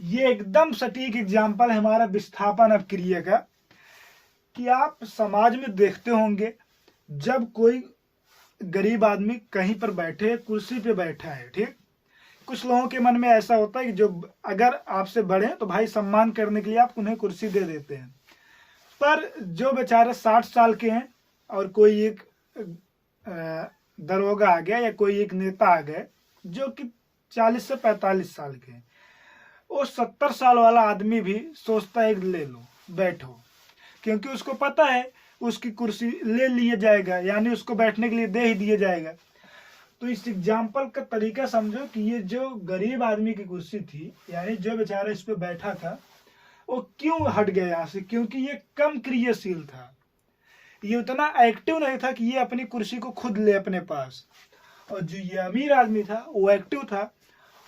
Speaker 1: ये एकदम सटीक एग्जाम्पल है हमारा विस्थापन अपक्रिया का, कि आप समाज में देखते होंगे जब कोई गरीब आदमी कहीं पर बैठे, कुर्सी पे बैठा है, ठीक, कुछ लोगों के मन में ऐसा होता है कि जो अगर आपसे बड़े हैं तो भाई सम्मान करने के लिए आप उन्हें कुर्सी दे देते हैं। पर जो बेचारे 60 साल के हैं और कोई एक दरोगा आ गया या कोई एक नेता आ गए जो कि 40 से 45 साल के हैं, वो 70 साल वाला आदमी भी सोचता है ले लो बैठो, क्योंकि उसको पता है उसकी कुर्सी ले लिया जाएगा, यानी उसको बैठने के लिए दे ही दिया जाएगा। तो इस एग्जाम्पल का तरीका समझो कि ये जो गरीब आदमी की कुर्सी थी, यानी जो बेचारा इस पे बैठा था, वो क्यों हट गया यहाँ से? क्योंकि ये कम क्रियाशील था, ये उतना एक्टिव नहीं था कि ये अपनी कुर्सी को खुद ले अपने पास। और जो ये अमीर आदमी था वो एक्टिव था,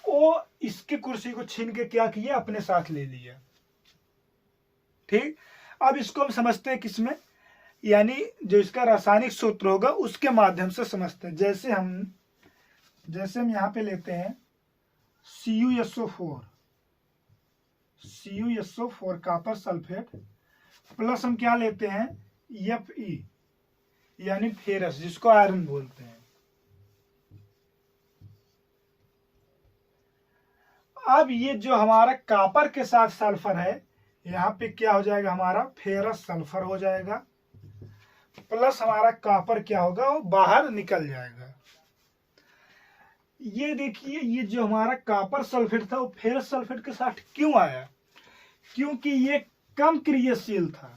Speaker 1: वो इसकी कुर्सी को छीन के क्या किया? अपने साथ ले लिया, ठीक। अब इसको हम समझते हैं किसमें? यानी जो इसका रासायनिक सूत्र होगा उसके माध्यम से समझते हैं। जैसे हम यहाँ पे लेते हैं CuSO4, CuSO4 copper sulphate, plus हम क्या लेते हैं? Fe, यानी फेरस, जिसको आयरन बोलते हैं। अब ये जो हमारा कॉपर के साथ सल्फर है, यहाँ पे क्या हो जाएगा? हमारा फेरस सल्फर हो जाएगा, प्लस हमारा कॉपर क्या होगा? वो बाहर निकल जाएगा। ये देखिए, ये जो हमारा कॉपर सल्फेट था वो फेरस सल्फेट के साथ क्यों आया? क्योंकि ये कम क्रियाशील था,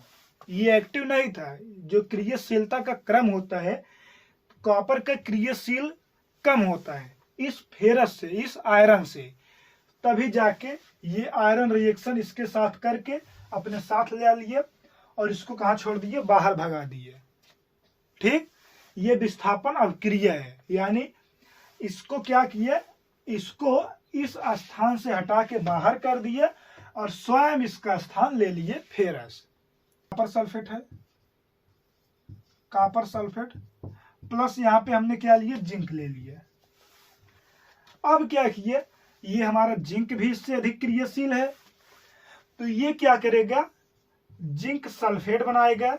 Speaker 1: ये एक्टिव नहीं था। जो क्रियाशीलता का क्रम होता है, कॉपर का क्रियाशील कम होता है इस फेरस से, इस आयरन से, तभी जाके ये आयरन रिएक्शन इसके साथ करके अपने साथ ले लिए और इसको कहाँ छोड़ दिए? बाहर भगा दिए, ठीक। ये विस्थापन अवक्रिया है, यानी इसको क्या किया? इसको इस स्थान से हटा के बाहर कर दिया और स्वयं इसका स्थान ले लिए फेरस। कॉपर सल्फेट है, कॉपर सल्फेट प्लस यहाँ पे हमने क्या लिए? जिंक ले लिया। अब क्या किए? ये हमारा जिंक भी इससे अधिक क्रियाशील है, तो ये क्या करेगा? जिंक सल्फेट बनाएगा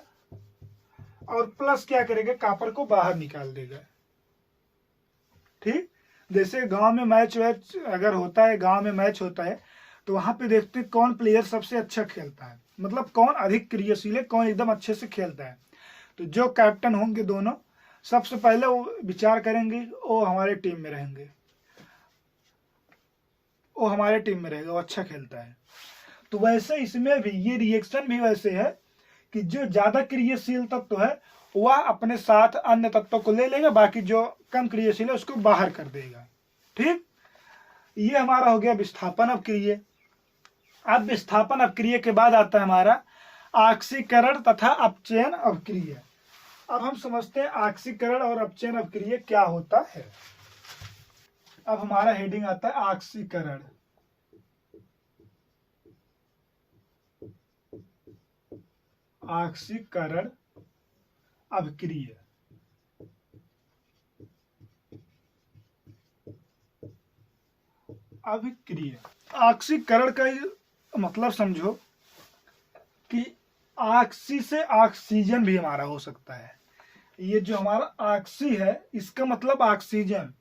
Speaker 1: और प्लस क्या करेगा? कॉपर को बाहर निकाल देगा, ठीक। जैसे गांव में मैच वैच अगर होता है, गांव में मैच होता है तो वहां पे देखते हैं कौन प्लेयर सबसे अच्छा खेलता है, मतलब कौन अधिक क्रियाशील है, कौन एकदम अच्छे से खेलता है। तो जो कैप्टन होंगे दोनों, सबसे पहले वो विचार करेंगे वो हमारे टीम में रहेंगे, वो हमारे टीम में रहेगा, वो अच्छा खेलता है। तो वैसे इसमें भी ये रिएक्शन भी वैसे है कि जो ज्यादा क्रियाशील तत्व है वह अपने साथ अन्य तत्वों को ले लेगा, बाकी जो कम क्रियाशील है उसको बाहर कर देगा, ठीक। ये हमारा हो गया विस्थापन अपक्रिया। अब विस्थापन अपक्रिया के बाद आता है हमारा ऑक्सीकरण तथा अपचयन अपक्रिया। अब हम समझते हैं ऑक्सीकरण और अपचयन अपक्रिया क्या होता है। अब हमारा हेडिंग आता है ऑक्सीकरण। ऑक्सीकरण अपक्रिया। अभिक्रिया, ऑक्सीकरण का मतलब समझो कि ऑक्सी से ऑक्सीजन भी हमारा हो सकता है। ये जो हमारा ऑक्सी है इसका मतलब ऑक्सीजन,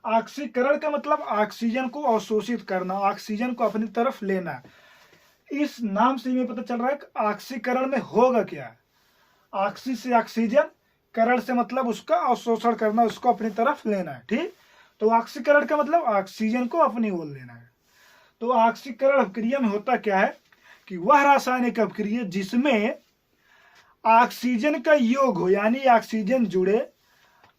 Speaker 1: ऑक्सीकरण का मतलब ऑक्सीजन को अवशोषित करना, ऑक्सीजन को अपनी तरफ लेना। इस नाम से हमें पता चल रहा है कि ऑक्सीकरण में होगा क्या। ऑक्सी से ऑक्सीजन, करण से मतलब उसका अवशोषण करना, उसको अपनी तरफ लेना है। ठीक, तो ऑक्सीकरण का मतलब ऑक्सीजन को अपनी ओर लेना है। तो ऑक्सीकरण अभिक्रिया में होता क्या है कि वह रासायनिक अभिक्रिया जिसमें ऑक्सीजन का योग हो, यानी ऑक्सीजन जुड़े,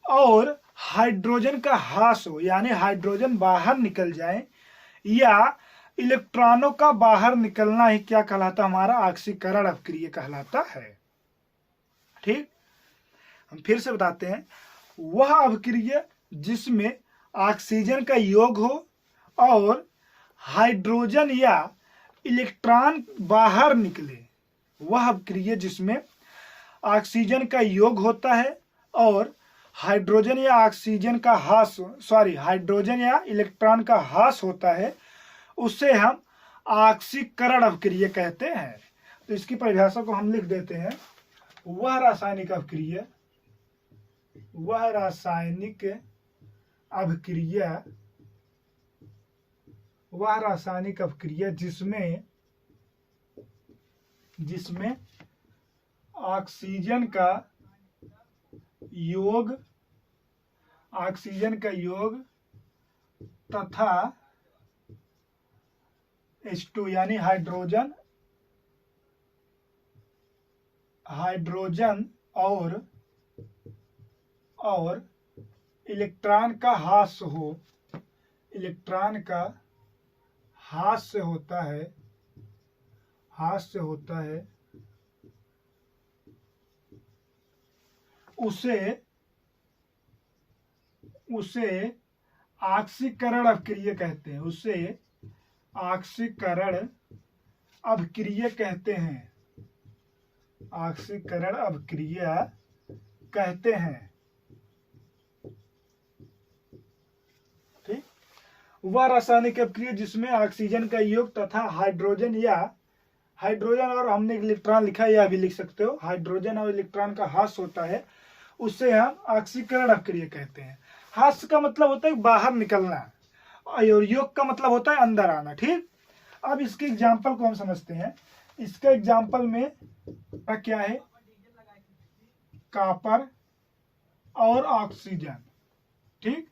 Speaker 1: और हाइड्रोजन का ह्रास हो, यानी हाइड्रोजन बाहर निकल जाए, या इलेक्ट्रॉनों का बाहर निकलना ही क्या कहलाता, हमारा ऑक्सीकरण अभिक्रिया कहलाता है। ठीक, हम फिर से बताते हैं, वह अभिक्रिया जिसमें ऑक्सीजन का योग हो और हाइड्रोजन या इलेक्ट्रॉन बाहर निकले, वह अभिक्रिया जिसमें ऑक्सीजन का योग होता है और हाइड्रोजन या ऑक्सीजन का ह्रास, हाइड्रोजन या इलेक्ट्रॉन का ह्रास होता है, उसे हम ऑक्सीकरण अभिक्रिया कहते हैं। तो इसकी परिभाषा को हम लिख देते हैं, वह रासायनिक अभिक्रिया जिसमें ऑक्सीजन का योग तथा H2 यानी हाइड्रोजन और इलेक्ट्रॉन का ह्रास हो, इलेक्ट्रॉन का ह्रास से होता है, उसे ऑक्सीकरण अभिक्रिया कहते हैं, उसे ऑक्सीकरण अभिक्रिया कहते हैं, ऑक्सीकरण अभिक्रिया कहते हैं। ठीक, वह रासायनिक अभिक्रिया जिसमें ऑक्सीजन का योग तथा हाइड्रोजन और हमने इलेक्ट्रॉन लिखा है, यह भी लिख सकते हो, हाइड्रोजन और इलेक्ट्रॉन का ह्रास होता है, उसे हम ऑक्सीकरण अभिक्रिया कहते हैं। ह्रास का मतलब होता है बाहर निकलना और योग का मतलब होता है अंदर आना। ठीक, अब इसके एग्जाम्पल को हम समझते हैं। इसका एग्जाम्पल में क्या है, कॉपर और ऑक्सीजन। ठीक,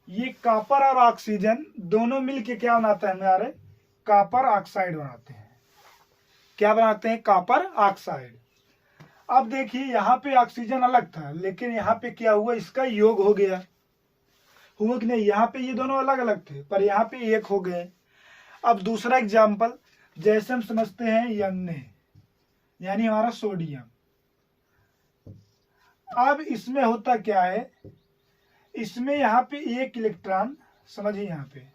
Speaker 1: ये कॉपर और ऑक्सीजन दोनों मिलके क्या बनाते हैं, हमारे कॉपर ऑक्साइड बनाते हैं। क्या बनाते हैं, कॉपर ऑक्साइड। अब देखिए यहाँ पे ऑक्सीजन अलग था, लेकिन यहाँ पे क्या हुआ, इसका योग हो गया, हुआ कि नहीं। यहाँ पे ये दोनों अलग अलग थे पर यहाँ पे एक हो गए। अब दूसरा एग्जाम्पल, जैसे हम समझते हैं Na यानी हमारा सोडियम। अब इसमें होता क्या है, इसमें यहाँ पे एक इलेक्ट्रॉन, समझिए यहाँ पे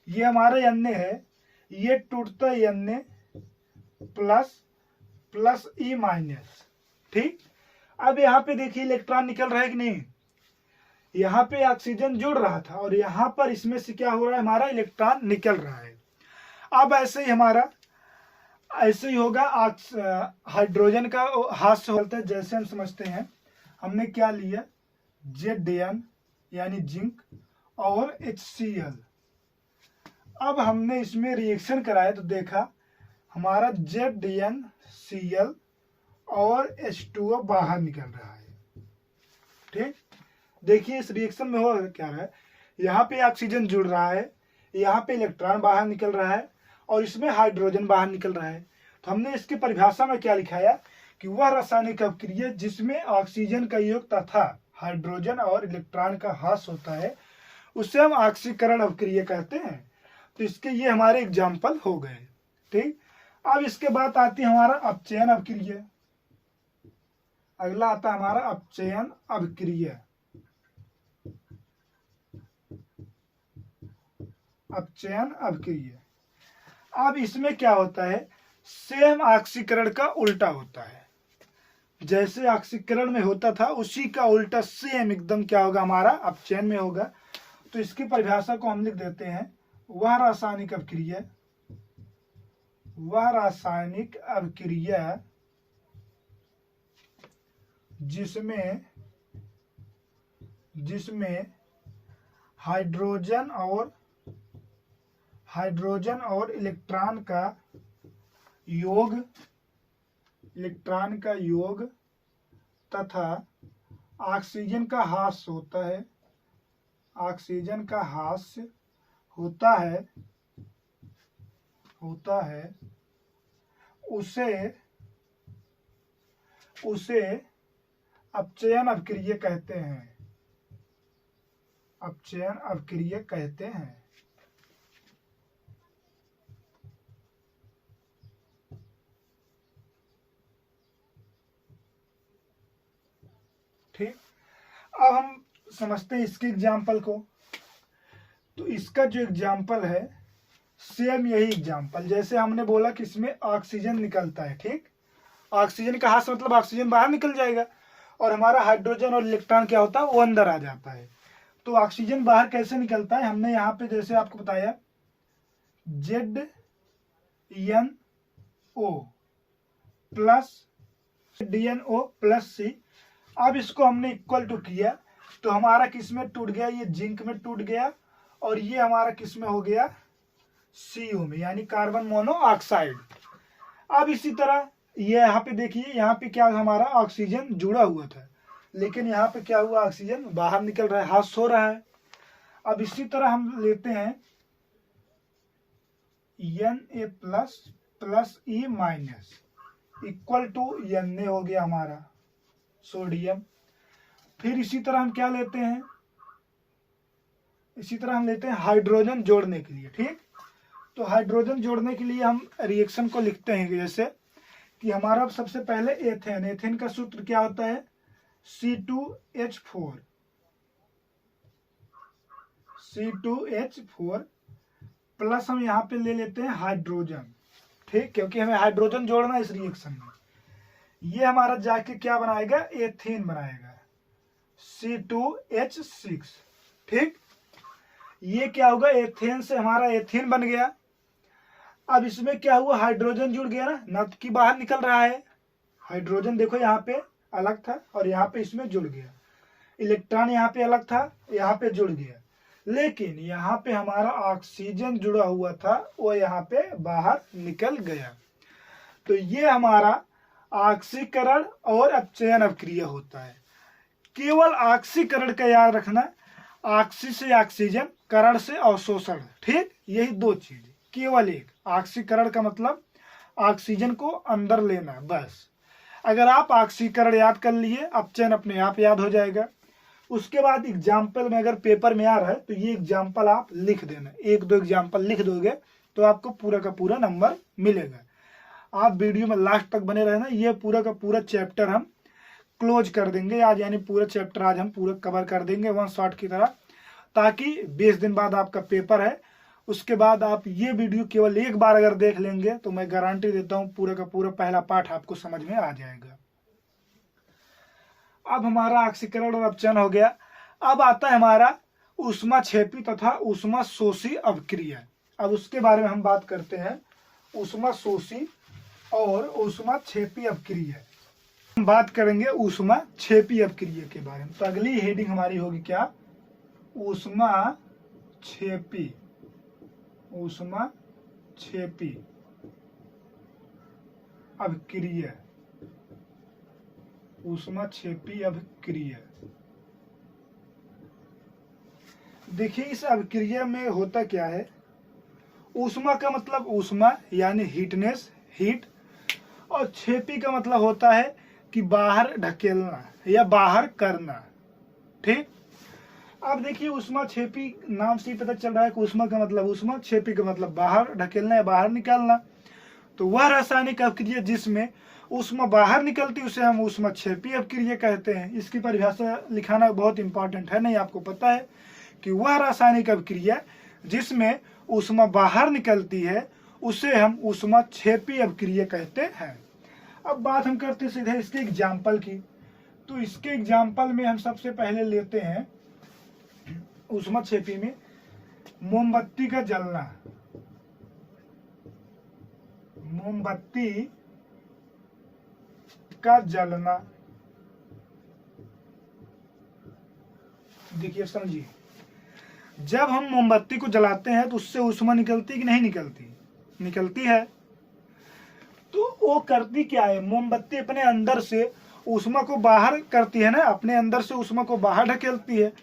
Speaker 1: ये हमारा Na है, ये टूटता है Na प्लस E माइनस। ठीक, अब यहाँ पे देखिए इलेक्ट्रॉन निकल रहा है कि नहीं, यहाँ पे ऑक्सीजन जुड़ रहा था और यहाँ पर इसमें से क्या हो रहा है, हमारा इलेक्ट्रॉन निकल रहा है। अब ऐसे ही होगा हाइड्रोजन का ह्रास होता है। जैसे हम समझते हैं, हमने क्या लिया, Zn यानी जिंक और HCl। अब हमने इसमें रिएक्शन कराया तो देखा हमारा ZnCl और H2O बाहर निकल रहा है। ठीक, देखिए इस रिएक्शन में हो क्या रहा है, यहाँ पे ऑक्सीजन जुड़ रहा है, यहाँ पे इलेक्ट्रॉन बाहर निकल रहा है और इसमें हाइड्रोजन बाहर निकल रहा है। तो हमने इसकी परिभाषा में क्या लिखाया कि वह रासायनिक अभिक्रिया जिसमें ऑक्सीजन का योग तथा हाइड्रोजन और इलेक्ट्रॉन का ह्रास होता है, उसे हम ऑक्सीकरण अभिक्रिया कहते हैं। तो इसके ये हमारे एग्जाम्पल हो गए। ठीक, अब इसके बाद आती है हमारा अपचयन अभिक्रिया। अगला आता है हमारा अपचयन अभिक्रिया। अपचयन अभिक्रिया, अब इसमें क्या होता है, सेम ऑक्सीकरण का उल्टा होता है। जैसे ऑक्सीकरण में होता था उसी का उल्टा सेम एकदम क्या होगा, हमारा अपचयन में होगा। तो इसकी परिभाषा को हम लिख देते हैं, वह रासायनिक अभिक्रिया जिसमें हाइड्रोजन और इलेक्ट्रॉन का योग तथा ऑक्सीजन का ह्रास होता है उसे अपचयन अभिक्रिया कहते हैं। ठीक, अब हम समझते हैं इसके एग्जाम्पल को। तो इसका जो एग्जाम्पल है सेम यही एग्जाम्पल, जैसे हमने बोला कि इसमें ऑक्सीजन निकलता है। ठीक, ऑक्सीजन का ह्रास मतलब ऑक्सीजन बाहर निकल जाएगा और हमारा हाइड्रोजन और इलेक्ट्रॉन क्या होता है, वो अंदर आ जाता है। तो ऑक्सीजन बाहर कैसे निकलता है, हमने यहाँ पे जैसे आपको बताया ZnO plus DnO plus C। अब इसको हमने इक्वल टू किया तो हमारा किस में टूट गया, ये जिंक में टूट गया और ये हमारा किस में हो गया, CO में, यानी कार्बन मोनोऑक्साइड। अब इसी तरह ये यहाँ पे देखिए, यहाँ पे क्या हमारा ऑक्सीजन जुड़ा हुआ था, लेकिन यहाँ पे क्या हुआ, ऑक्सीजन बाहर निकल रहा है, ह्रास हो रहा है। अब इसी तरह हम लेते हैं Na plus E minus equal to Na हो गया हमारा सोडियम। फिर इसी तरह हम क्या लेते हैं, इसी तरह हम लेते हैं हाइड्रोजन जोड़ने के लिए। ठीक, तो हाइड्रोजन जोड़ने के लिए हम रिएक्शन को लिखते हैं जैसे कि हमारा सबसे पहले एथेन का सूत्र क्या होता है, C2H4 प्लस हम यहाँ पे ले लेते हैं हाइड्रोजन। ठीक, क्योंकि हमें हाइड्रोजन जोड़ना है इस रिएक्शन में। ये हमारा जाके क्या बनाएगा, एथेन बनाएगा, C2H6। ठीक, ये क्या होगा, एथेन से हमारा एथेन बन गया। अब इसमें क्या हुआ, हाइड्रोजन जुड़ गया ना कि बाहर निकल रहा है। हाइड्रोजन देखो यहाँ पे अलग था और यहाँ पे इसमें जुड़ गया, इलेक्ट्रॉन यहाँ पे अलग था, यहाँ पे जुड़ गया, लेकिन यहाँ पे हमारा ऑक्सीजन जुड़ा हुआ था, वो यहाँ पे बाहर निकल गया। तो ये हमारा ऑक्सीकरण और अपचयन अभिक्रिया होता है। केवल ऑक्सीकरण का याद रखना, ऑक्सी से ऑक्सीजन, करण से अवशोषण। ठीक, यही दो चीज, केवल एक। ऑक्सीकरण का मतलब ऑक्सीजन को अंदर लेना, बस। अगर आप ऑक्सीकरण याद कर लिए, अपचयन अपने आप याद हो जाएगा। उसके बाद एग्जाम्पल में अगर पेपर में आ रहा है तो ये एग्जाम्पल आप लिख देना, एक दो एग्जाम्पल लिख दोगे तो आपको पूरा का पूरा नंबर मिलेगा। आप वीडियो में लास्ट तक बने रहना, ये पूरा का पूरा चैप्टर हम क्लोज कर देंगे आज, यानी पूरा चैप्टर आज हम पूरा कवर कर देंगे वन शॉट की तरह, ताकि 20 दिन बाद आपका पेपर है। उसके बाद आप ये वीडियो केवल एक बार अगर देख लेंगे तो मैं गारंटी देता हूँ पूरा का पूरा पहला पाठ आपको समझ में आ जाएगा। अब हमारा ऑक्सीकरण और अपचयन हो गया। अब आता है हमारा ऊष्माक्षेपी तथा ऊष्माशोषी अभिक्रिया। अब उसके बारे में हम बात करते हैं, ऊष्माशोषी और ऊष्माक्षेपी अभिक्रिया। हम बात करेंगे ऊष्माक्षेपी अभिक्रिया के बारे में। तो अगली हेडिंग हमारी होगी क्या, ऊष्माक्षेपी अभिक्रिया। ऊष्माक्षेपी अभिक्रिया, देखिए इस अभिक्रिया में होता क्या है। ऊष्मा का मतलब ऊष्मा यानी हीटनेस, हीट, और क्षेपी का मतलब होता है कि बाहर ढकेलना या बाहर करना। ठीक, अब देखिए ऊष्माक्षेपी नाम से ही पता चल रहा है कि ऊष्मा का मतलब ऊष्मा, क्षेपी का मतलब बाहर ढकेलना या बाहर निकालना। तो वह रासायनिक अभिक्रिया जिसमें ऊष्मा बाहर निकलती उसे हम ऊष्माक्षेपी अभिक्रिया कहते हैं। इसकी परिभाषा लिखाना बहुत इंपॉर्टेंट है, नहीं आपको पता है कि वह रासायनिक अभिक्रिया जिसमें ऊष्मा बाहर निकलती है उसे हम ऊष्माक्षेपी अभिक्रिया कहते हैं। अब बात हम करते सीधे इसके एग्जाम्पल की। तो इसके एग्जाम्पल में हम सबसे पहले लेते हैं ऊष्माक्षेपी में मोमबत्ती का जलना। मोमबत्ती का जलना, देखिए समझिए, जब हम मोमबत्ती को जलाते हैं तो उससे ऊष्मा निकलती है कि नहीं निकलती? निकलती है। तो वो करती क्या है, मोमबत्ती अपने अंदर से ऊष्मा को बाहर करती है ना, अपने अंदर से ऊष्मा को बाहर ढकेलती है।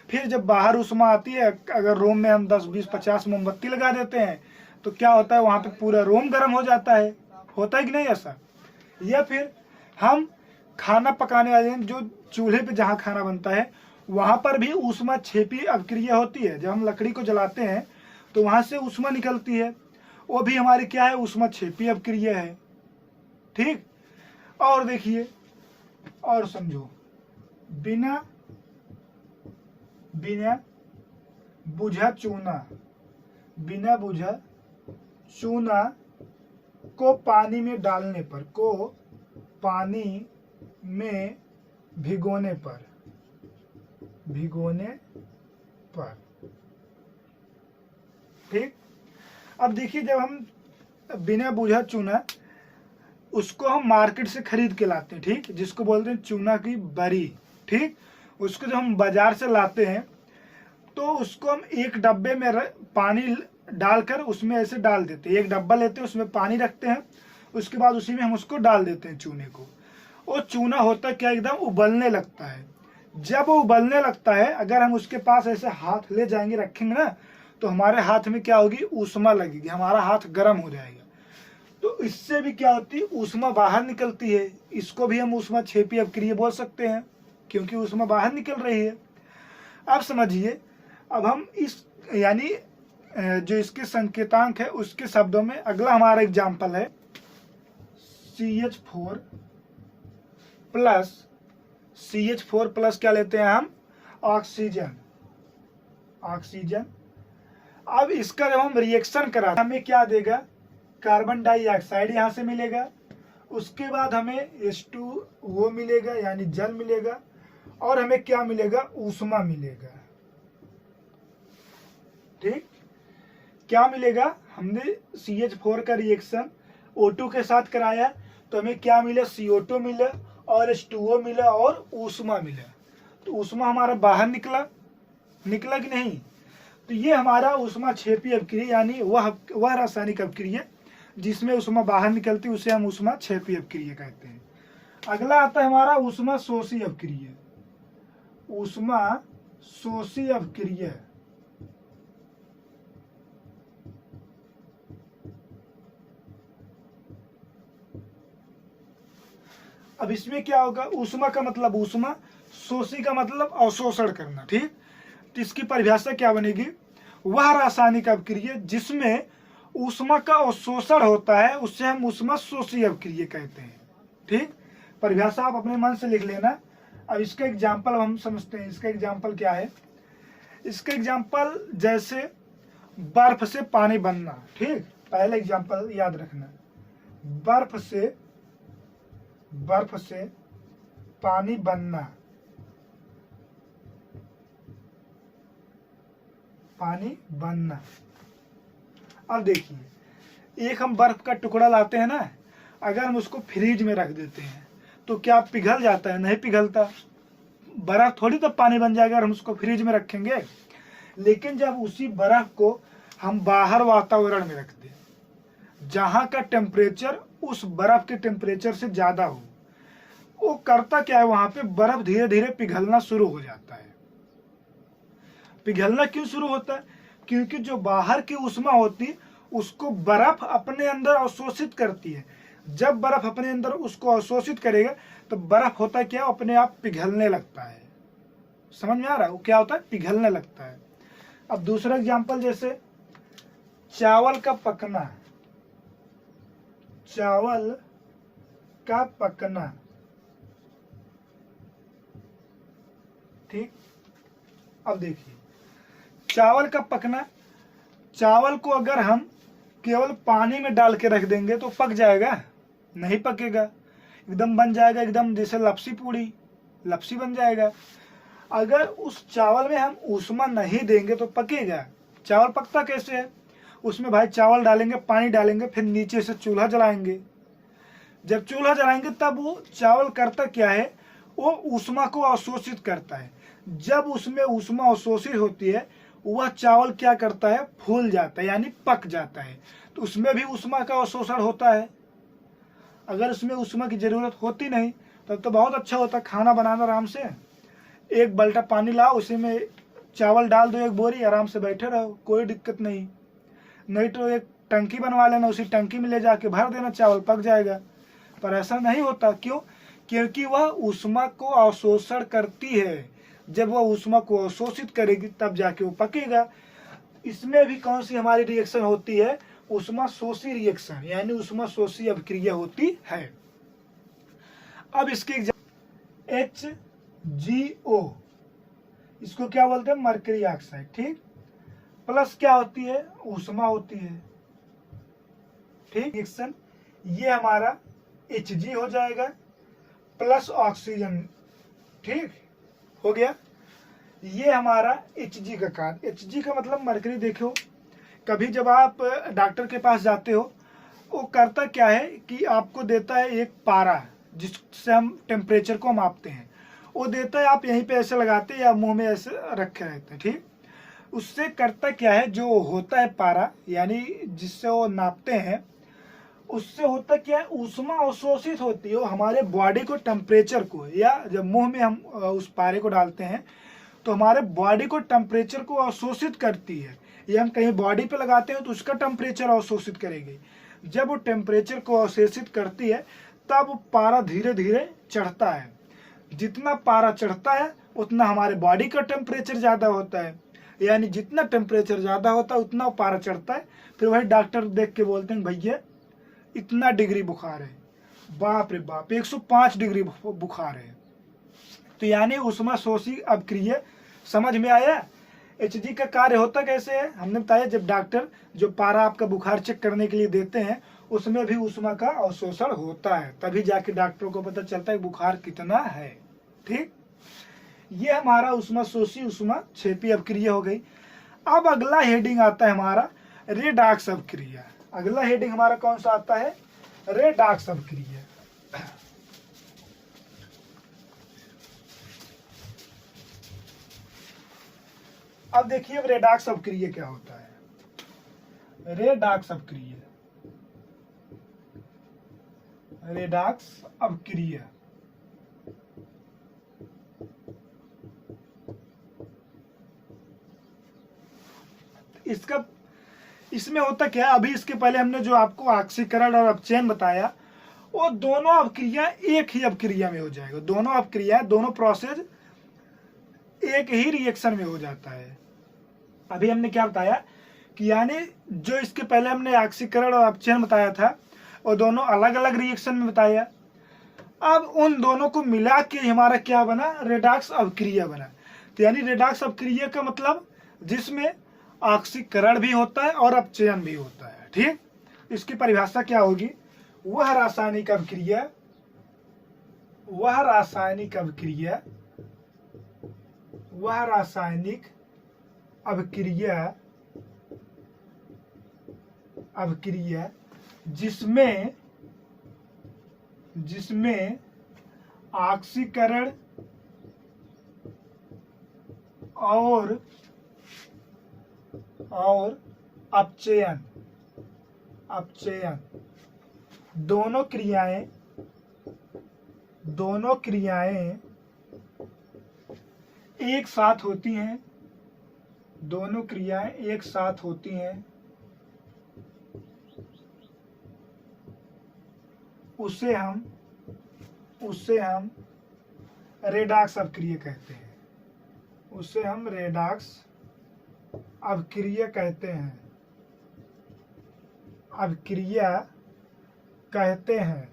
Speaker 1: फिर जब बाहर ऊष्मा आती है, अगर रोम में हम 10, 20, 50 मोमबत्ती लगा देते हैं तो क्या होता है, वहां पे पूरा रोम गर्म हो जाता है। होता है कि नहीं ऐसा? या फिर हम खाना पकाने वाले जो चूल्हे पे जहाँ खाना बनता है वहां पर भी ऊष्मा छेपी अभिक्रिया होती है। जब हम लकड़ी को जलाते हैं तो वहां से ऊष्मा निकलती है, वो भी हमारी क्या है, ऊष्मा छेपी अभिक्रिया है। ठीक। और देखिए और समझो, बिना बुझा चूना को पानी में डालने पर, को पानी में भिगोने पर ठीक। अब देखिए, जब हम बिना बुझा चूना, उसको हम मार्केट से खरीद के लाते हैं, ठीक, जिसको बोलते हैं चूना की बरी। ठीक। उसको जब हम बाजार से लाते हैं तो उसको हम एक डब्बे में पानी डालकर उसमें ऐसे डाल देते हैं। एक डब्बा लेते हैं, उसमें पानी रखते हैं, उसके बाद उसी में हम उसको डाल देते हैं चूने को। वो चूना होता क्या, एकदम उबलने लगता है। जब वो उबलने लगता है, अगर हम उसके पास ऐसे हाथ ले जाएंगे, रखेंगे ना, तो हमारे हाथ में क्या होगी, ऊष्मा लगेगी, हमारा हाथ गर्म हो जाएगा। तो इससे भी क्या होती है, ऊष्मा बाहर निकलती है। इसको भी हम ऊष्मा छेपी अभिक्रिया बोल सकते हैं, क्योंकि ऊष्मा बाहर निकल रही है। अब समझिए, अब हम इस यानी जो इसके संकेतांक है उसके शब्दों में अगला हमारा एग्जाम्पल है CH4 प्लस क्या लेते हैं हम, ऑक्सीजन। अब इसका जब हम रिएक्शन कराते हमें क्या देगा, कार्बन डाइऑक्साइड यहाँ से मिलेगा, उसके बाद हमें H2O मिलेगा यानी जल मिलेगा, और हमें क्या मिलेगा, ऊष्मा मिलेगा। ठीक। क्या मिलेगा, हमने CH4 का रिएक्शन O2 के साथ कराया तो हमें क्या मिला, CO2 मिला और H2O मिला और ऊष्मा मिला। तो ऊष्मा हमारा बाहर निकला कि नहीं? तो ये हमारा ऊष्मा छेपी अभिक्रिया यानी वह रासायनिक अभिक्रिया जिसमें ऊष्मा बाहर निकलती उसे हम ऊष्मा छेपी अभिक्रिया कहते हैं। अगला आता है हमारा ऊष्मा शोषी अभिक्रिया। अब इसमें क्या होगा, ऊष्मा का मतलब ऊष्मा, शोषी का मतलब अवशोषण करना। ठीक। तो इसकी परिभाषा क्या बनेगी, वह रासायनिक अभिक्रिया जिसमें ऊष्मा का अवशोषण होता है उसे हम ऊष्मा शोषी अभिक्रिया कहते हैं। ठीक। परिभाषा आप अपने मन से लिख लेना। अब इसका एग्जाम्पल हम समझते हैं। इसका एग्जाम्पल क्या है, इसका एग्जाम्पल जैसे बर्फ से पानी बनना। ठीक। पहला एग्जाम्पल याद रखना, बर्फ से पानी बनना, अब देखिए, एक हम बर्फ का टुकड़ा लाते हैं ना, अगर हम उसको फ्रिज में रख देते हैं तो क्या पिघल जाता है? नहीं पिघलता। बर्फ थोड़ी तो पानी बन जाएगा अगर हम उसको फ्रिज में रखेंगे। लेकिन जब उसी बर्फ को हम बाहर वातावरण में रख दें, जहां का टेम्परेचर उस बर्फ के टेम्परेचर से ज्यादा हो, वो करता क्या है, वहां पे बर्फ धीरे धीरे पिघलना शुरू हो जाता है। पिघलना क्यों शुरू होता है? क्योंकि जो बाहर की ऊष्मा होती है उसको बर्फ अपने अंदर अवशोषित करती है। जब बर्फ अपने अंदर उसको अवशोषित करेगा तो बर्फ होता है क्या, अपने आप पिघलने लगता है। समझ में आ रहा है? वो क्या होता है, पिघलने लगता है। अब दूसरा एग्जांपल, जैसे चावल का पकना। ठीक। अब देखिए, चावल का पकना, चावल को अगर हम केवल पानी में डाल के रख देंगे तो पक जाएगा? नहीं पकेगा, एकदम बन जाएगा, एकदम जैसे लपसी बन जाएगा। अगर उस चावल में हम ऊष्मा नहीं देंगे तो पकेगा? चावल पकता कैसे है, उसमें भाई चावल डालेंगे, पानी डालेंगे, फिर नीचे से चूल्हा जलाएंगे। जब चूल्हा जलाएंगे तब वो चावल करता क्या है, वो ऊष्मा को अवशोषित करता है। जब उसमें ऊष्मा अवशोषित होती है वह चावल क्या करता है, फूल जाता है यानी पक जाता है। तो उसमें भी ऊष्मा का अवशोषण होता है। अगर उसमें ऊष्मा की जरूरत होती नहीं तब तो बहुत अच्छा होता, खाना बनाना आराम से, एक बल्टा पानी लाओ, उसी में चावल डाल दो, एक बोरी, आराम से बैठे रहो, कोई दिक्कत नहीं। नहीं तो एक टंकी बनवा लेना, उसी टंकी में ले जाके भर देना, चावल पक जाएगा। पर ऐसा नहीं होता, क्यों? क्योंकि वह ऊष्मा को अवशोषण करती है। जब वह ऊष्मा को अवशोषित करेगी तब जाके वो पकेगा। इसमें भी कौन सी हमारी रिएक्शन होती है, ऊष्मा शोषी रिएक्शन, यानी ऊष्मा शोषी अभिक्रिया होती है। अब इसके HgO, इसको क्या बोलते हैं, मरकरी ऑक्साइड, ठीक। प्लस क्या होती है, ऊष्मा होती है, ठीक। रिएक्शन ये हमारा Hg हो जाएगा प्लस ऑक्सीजन, ठीक हो गया। ये हमारा Hg का कार्य। Hg का मतलब मरकरी। देखो कभी जब आप डॉक्टर के पास जाते हो, वो करता क्या है कि आपको देता है एक पारा, जिससे हम टेम्परेचर को मापते हैं। वो देता है, आप यहीं पे ऐसे लगाते हैं या मुंह में ऐसे रखे रहते हैं, ठीक। उससे करता क्या है, जो होता है पारा यानी जिससे वो नापते हैं, उससे होता क्या है, ऊष्मा अवशोषित होती है। वो हमारे बॉडी को टेम्परेचर को, या जब मुंह में हम उस पारे को डालते हैं तो हमारे बॉडी को टेम्परेचर को अवशोषित करती है। या हम कहीं बॉडी पे लगाते हैं तो उसका टेम्परेचर अवशोषित करेगी। जब वो टेम्परेचर को अवशोषित करती है तब पारा धीरे धीरे चढ़ता है। जितना पारा चढ़ता है उतना हमारे बॉडी का टेम्परेचर ज़्यादा होता है, यानी जितना टेम्परेचर ज़्यादा होता है उतना पारा चढ़ता है। फिर वही डॉक्टर देख के बोलते हैं, भैया इतना डिग्री बुखार है, बाप रे बाप 105 डिग्री बुखार है। तो यानी ऊष्मा शोषी अभिक्रिया समझ में आया। Hg का कार्य होता कैसे है, हमने बताया। जब डॉक्टर जो पारा आपका बुखार चेक करने के लिए देते हैं, उसमें भी ऊष्मा का अवशोषण होता है, तभी जाके डॉक्टरों को पता चलता है बुखार कितना है, ठीक। ये हमारा ऊष्मा शोषी ऊष्मा क्षेपी अभिक्रिया हो गई। अब अगला हेडिंग आता है हमारा रेडॉक्स अभिक्रिया। अगला हेडिंग हमारा कौन सा आता है, रेडॉक्स अभिक्रिया। अब देखिए अब रेडॉक्स अभिक्रिया क्या होता है। रेडॉक्स अभिक्रिया, रेडॉक्स अभिक्रिया इसका, इसमें होता क्या है, अभी इसके पहले हमने जो आपको ऑक्सीकरण और अपचयन बताया, वो दोनों अभिक्रिया एक ही अभिक्रिया में हो जाएगा। दोनों अभिक्रिया, दोनों प्रोसेस एक ही रिएक्शन में हो जाता है। अभी हमने क्या बताया कि यानी जो इसके पहले हमने ऑक्सीकरण और अपचयन बताया था, वो दोनों अलग अलग रिएक्शन में बताया। अब उन दोनों को मिला के हमारा क्या बना, रेडॉक्स अभिक्रिया बना। तो यानी रेडॉक्स अभिक्रिया का मतलब जिसमें ऑक्सीकरण भी होता है और अपचयन भी होता है, ठीक। इसकी परिभाषा क्या होगी, वह रासायनिक अभिक्रिया, वह रासायनिक अभिक्रिया, वह रासायनिक अभिक्रिया, अभिक्रिया जिसमें जिसमें ऑक्सीकरण और अपचयन, अपचयन दोनों क्रियाएं एक साथ होती हैं, दोनों क्रियाएं एक साथ होती हैं, उसे हम रेडॉक्स अभिक्रिया कहते हैं। उसे हम रेडॉक्स अभिक्रिया कहते हैं, अभिक्रिया कहते हैं,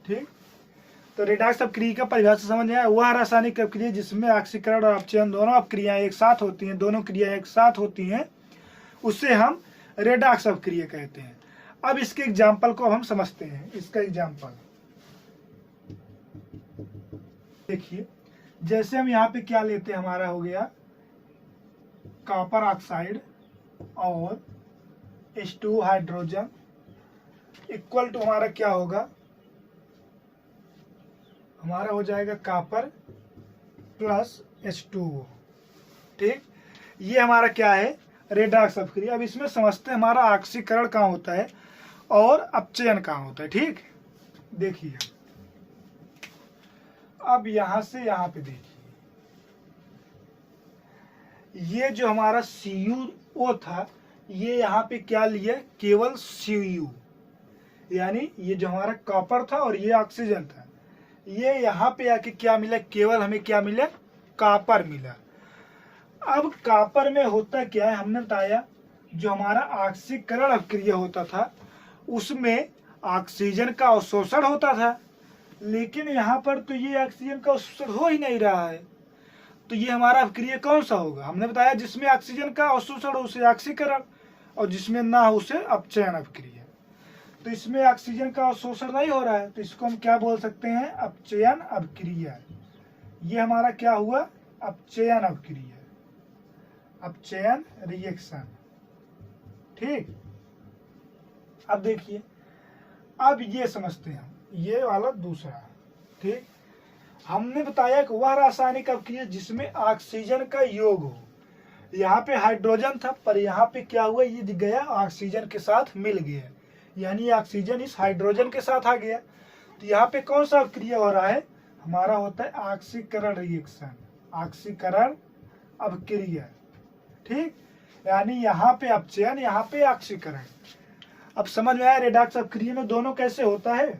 Speaker 1: ठीक। तो रेडॉक्स अभिक्रिया का परिभाषा समझ आया। वह रासायनिक अभिक्रिया जिसमें ऑक्सीकरण और अपचयन दोनों अभिक्रियाएं एक साथ होती हैं, दोनों क्रियाएं एक साथ होती हैं, उसे हम रेडॉक्स अभिक्रिया कहते हैं। अब इसके एग्जाम्पल को हम समझते हैं। इसका एग्जाम्पल देखिए, जैसे हम यहाँ पे क्या लेते हैं, हमारा हो गया कॉपर ऑक्साइड और H2 हाइड्रोजन इक्वल टू हमारा क्या होगा, हमारा हो जाएगा कॉपर प्लस H2O, ठीक, ये हमारा क्या है, रेडॉक्स अपक्रिया। अब इसमें समझते हैं हमारा ऑक्सीकरण कहाँ होता है और अपचयन कहाँ होता है। ठीक, देखिए अब यहां से यहां पे देखिए, ये जो हमारा CuO था, ये यहाँ पे क्या लिया, केवल Cu, यानी ये जो हमारा कॉपर था और ये ऑक्सीजन था, ये यहाँ पे आके क्या मिला, केवल हमें क्या मिला, कॉपर मिला। अब कॉपर में होता क्या है, हमने बताया जो हमारा ऑक्सीकरण अपक्रिया होता था उसमें ऑक्सीजन का अवशोषण होता था, लेकिन यहाँ पर तो ये ऑक्सीजन का अवशोषण हो ही नहीं रहा है। तो ये हमारा अपक्रिया कौन सा होगा, हमने बताया जिसमें ऑक्सीजन का अवशोषण हो उसे ऑक्सीकरण, और जिसमें ना हो उसे अपचयन अपक्रिया। तो इसमें ऑक्सीजन का अवशोषण नहीं हो रहा है, तो इसको हम क्या बोल सकते हैं, अपचयन अपक्रिया। ये हमारा क्या हुआ, अपचयन अपक्रिया, अपचयन रिएक्शन। ठीक, अब देखिए, अब ये समझते हैं हम, ये वाला दूसरा। ठीक, हमने बताया कि वह रासायनिक अपक्रिया जिसमें ऑक्सीजन का योग हो, यहाँ पे हाइड्रोजन था पर यहाँ पे क्या हुआ, ये दिख गया ऑक्सीजन के साथ मिल गया, यानी ऑक्सीजन इस हाइड्रोजन के साथ आ गया। तो यहाँ पे कौन सा अपक्रिया हो रहा है, हमारा होता है ऑक्सीकरण रिएक्शन, ऑक्सीकरण अपक्रिया। ठीक, यानी यहाँ पे अपचयन, यहाँ पे ऑक्सीकरण। अब समझ में आया रेडॉक्स अपक्रिया में दोनों कैसे होता है।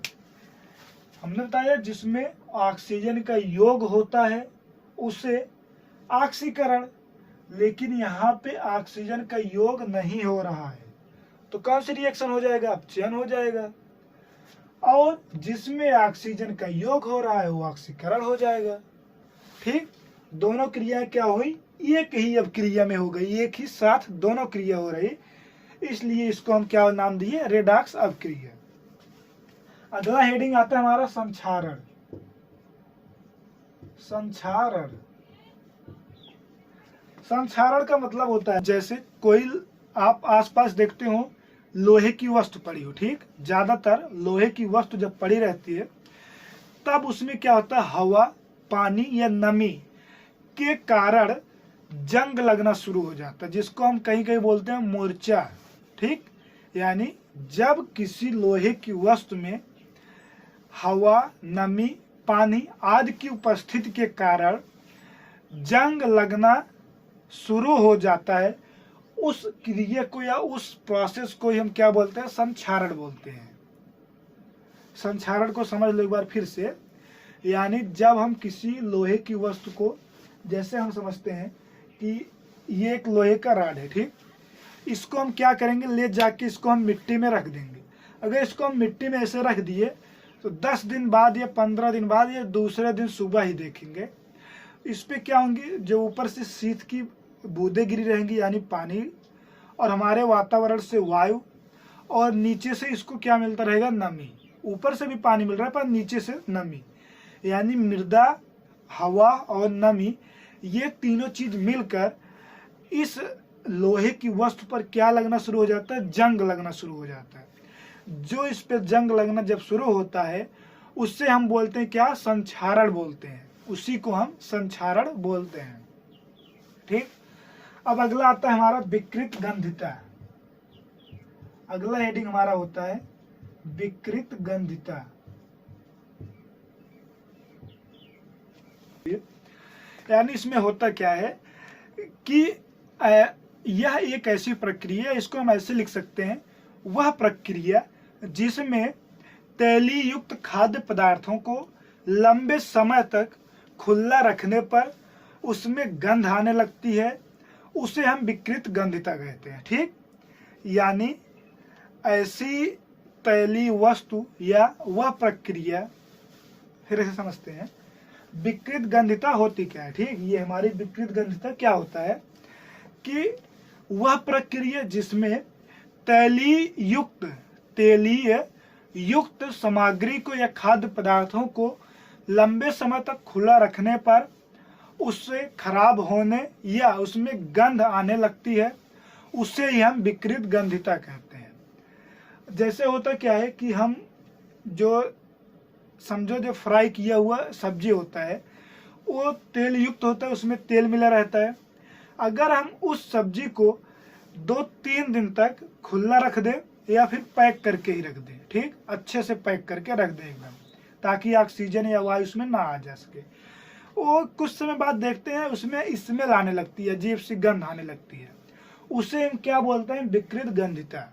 Speaker 1: हमने बताया जिसमें ऑक्सीजन का योग होता है उसे ऑक्सीकरण, लेकिन यहाँ पे ऑक्सीजन का योग नहीं हो रहा है तो कौन सी रिएक्शन हो जाएगा, अपचयन हो जाएगा। और जिसमें ऑक्सीजन का योग हो रहा है वो ऑक्सीकरण हो जाएगा। ठीक, दोनों क्रियाएं क्या हुई, एक ही अब क्रिया में हो गई, एक ही साथ दोनों क्रिया हो रही, इसलिए इसको हम क्या नाम दिए, रेडॉक्स अपक्रिया। अगला हेडिंग आता है हमारा संक्षारण। संक्षारण, संक्षारण का मतलब होता है जैसे कोई आप आसपास देखते हो लोहे की वस्तु पड़ी हो, ठीक, ज्यादातर लोहे की वस्तु जब पड़ी रहती है तब उसमें क्या होता है, हवा, पानी या नमी के कारण जंग लगना शुरू हो जाता है, जिसको हम कहीं कहीं बोलते हैं मोर्चा। ठीक, यानी जब किसी लोहे की वस्तु में हवा, नमी, पानी आदि की उपस्थिति के कारण जंग लगना शुरू हो जाता है, उस क्रिया को या उस प्रोसेस को ही हम क्या बोलते हैं, संक्षारण बोलते हैं। संक्षारण को समझ लो एक बार फिर से, यानी जब हम किसी लोहे की वस्तु को, जैसे हम समझते हैं कि ये एक लोहे का रॉड है, ठीक, इसको हम क्या करेंगे, ले जाके इसको हम मिट्टी में रख देंगे। अगर इसको हम मिट्टी में ऐसे रख दिए तो 10 दिन बाद या 15 दिन बाद या दूसरे दिन सुबह ही देखेंगे इस पे क्या होंगी, जो ऊपर से शीत की बूंदें गिरी रहेंगी यानी पानी, और हमारे वातावरण से वायु, और नीचे से इसको क्या मिलता रहेगा, नमी। ऊपर से भी पानी मिल रहा है पर नीचे से नमी, यानी मृदा, हवा और नमी, ये तीनों चीज मिलकर इस लोहे की वस्तु पर क्या लगना शुरू हो जाता है, जंग लगना शुरू हो जाता है। जो इस पे जंग लगना जब शुरू होता है उससे हम बोलते हैं क्या, संक्षारण बोलते हैं, उसी को हम संक्षारण बोलते हैं। ठीक, अब अगला आता है हमारा विकृत गंधिता। अगला हेडिंग हमारा होता है विकृत गंधिता। यानी इसमें होता क्या है कि यह एक ऐसी प्रक्रिया, इसको हम ऐसे लिख सकते हैं, वह प्रक्रिया जिसमें तैलीय युक्त खाद्य पदार्थों को लंबे समय तक खुला रखने पर उसमें गंध आने लगती है, उसे हम विकृत गंधिता कहते हैं। ठीक, यानी ऐसी तैलीय वस्तु या वह प्रक्रिया, फिर से समझते हैं विकृत गंधिता होती क्या है। ठीक, ये हमारी विकृत गंधिता क्या होता है कि वह प्रक्रिया जिसमें तेलीय युक्त सामग्री को या खाद्य पदार्थों को लंबे समय तक खुला रखने पर उससे खराब होने या उसमें गंध आने लगती है, उससे ही हम विकृत गंधिता कहते हैं। जैसे होता क्या है कि हम जो समझो जो फ्राई किया हुआ सब्जी होता है वो तेल युक्त होता है, उसमें तेल मिला रहता है। अगर हम उस सब्जी को 2-3 दिन तक खुला रख दें या फिर पैक करके ही रख दें, ठीक, अच्छे से पैक करके रख दें एकदम, ताकि ऑक्सीजन या वायु उसमें ना आ जा सके। वो कुछ समय बाद देखते हैं उसमें स्मेल आने लगती है, अजीब सी गंध आने लगती है, उसे हम क्या बोलते हैं, विकृत गंधिता।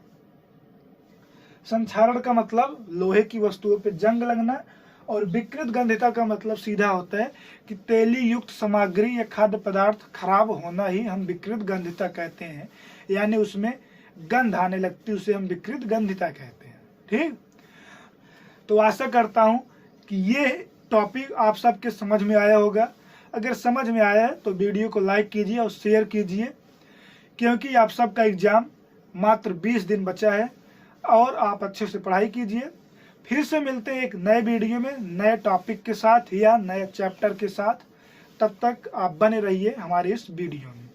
Speaker 1: संक्षारण का मतलब लोहे की वस्तुओं पे जंग लगना, और विकृत गंधिता का मतलब सीधा होता है कि तेली युक्त सामग्री या खाद्य पदार्थ खराब होना ही हम विकृत गंधिता कहते हैं, यानी उसमें गंध आने लगती, उसे हम विकृत गंधिता कहते हैं। ठीक, तो आशा करता हूं कि ये टॉपिक आप सबके समझ में आया होगा। अगर समझ में आया है तो वीडियो को लाइक कीजिए और शेयर कीजिए, क्योंकि आप सबका एग्जाम मात्र 20 दिन बचा है और आप अच्छे से पढ़ाई कीजिए। फिर से मिलते हैं एक नए वीडियो में नए टॉपिक के साथ या नए चैप्टर के साथ। तब तक आप बने रहिए हमारे इस वीडियो में।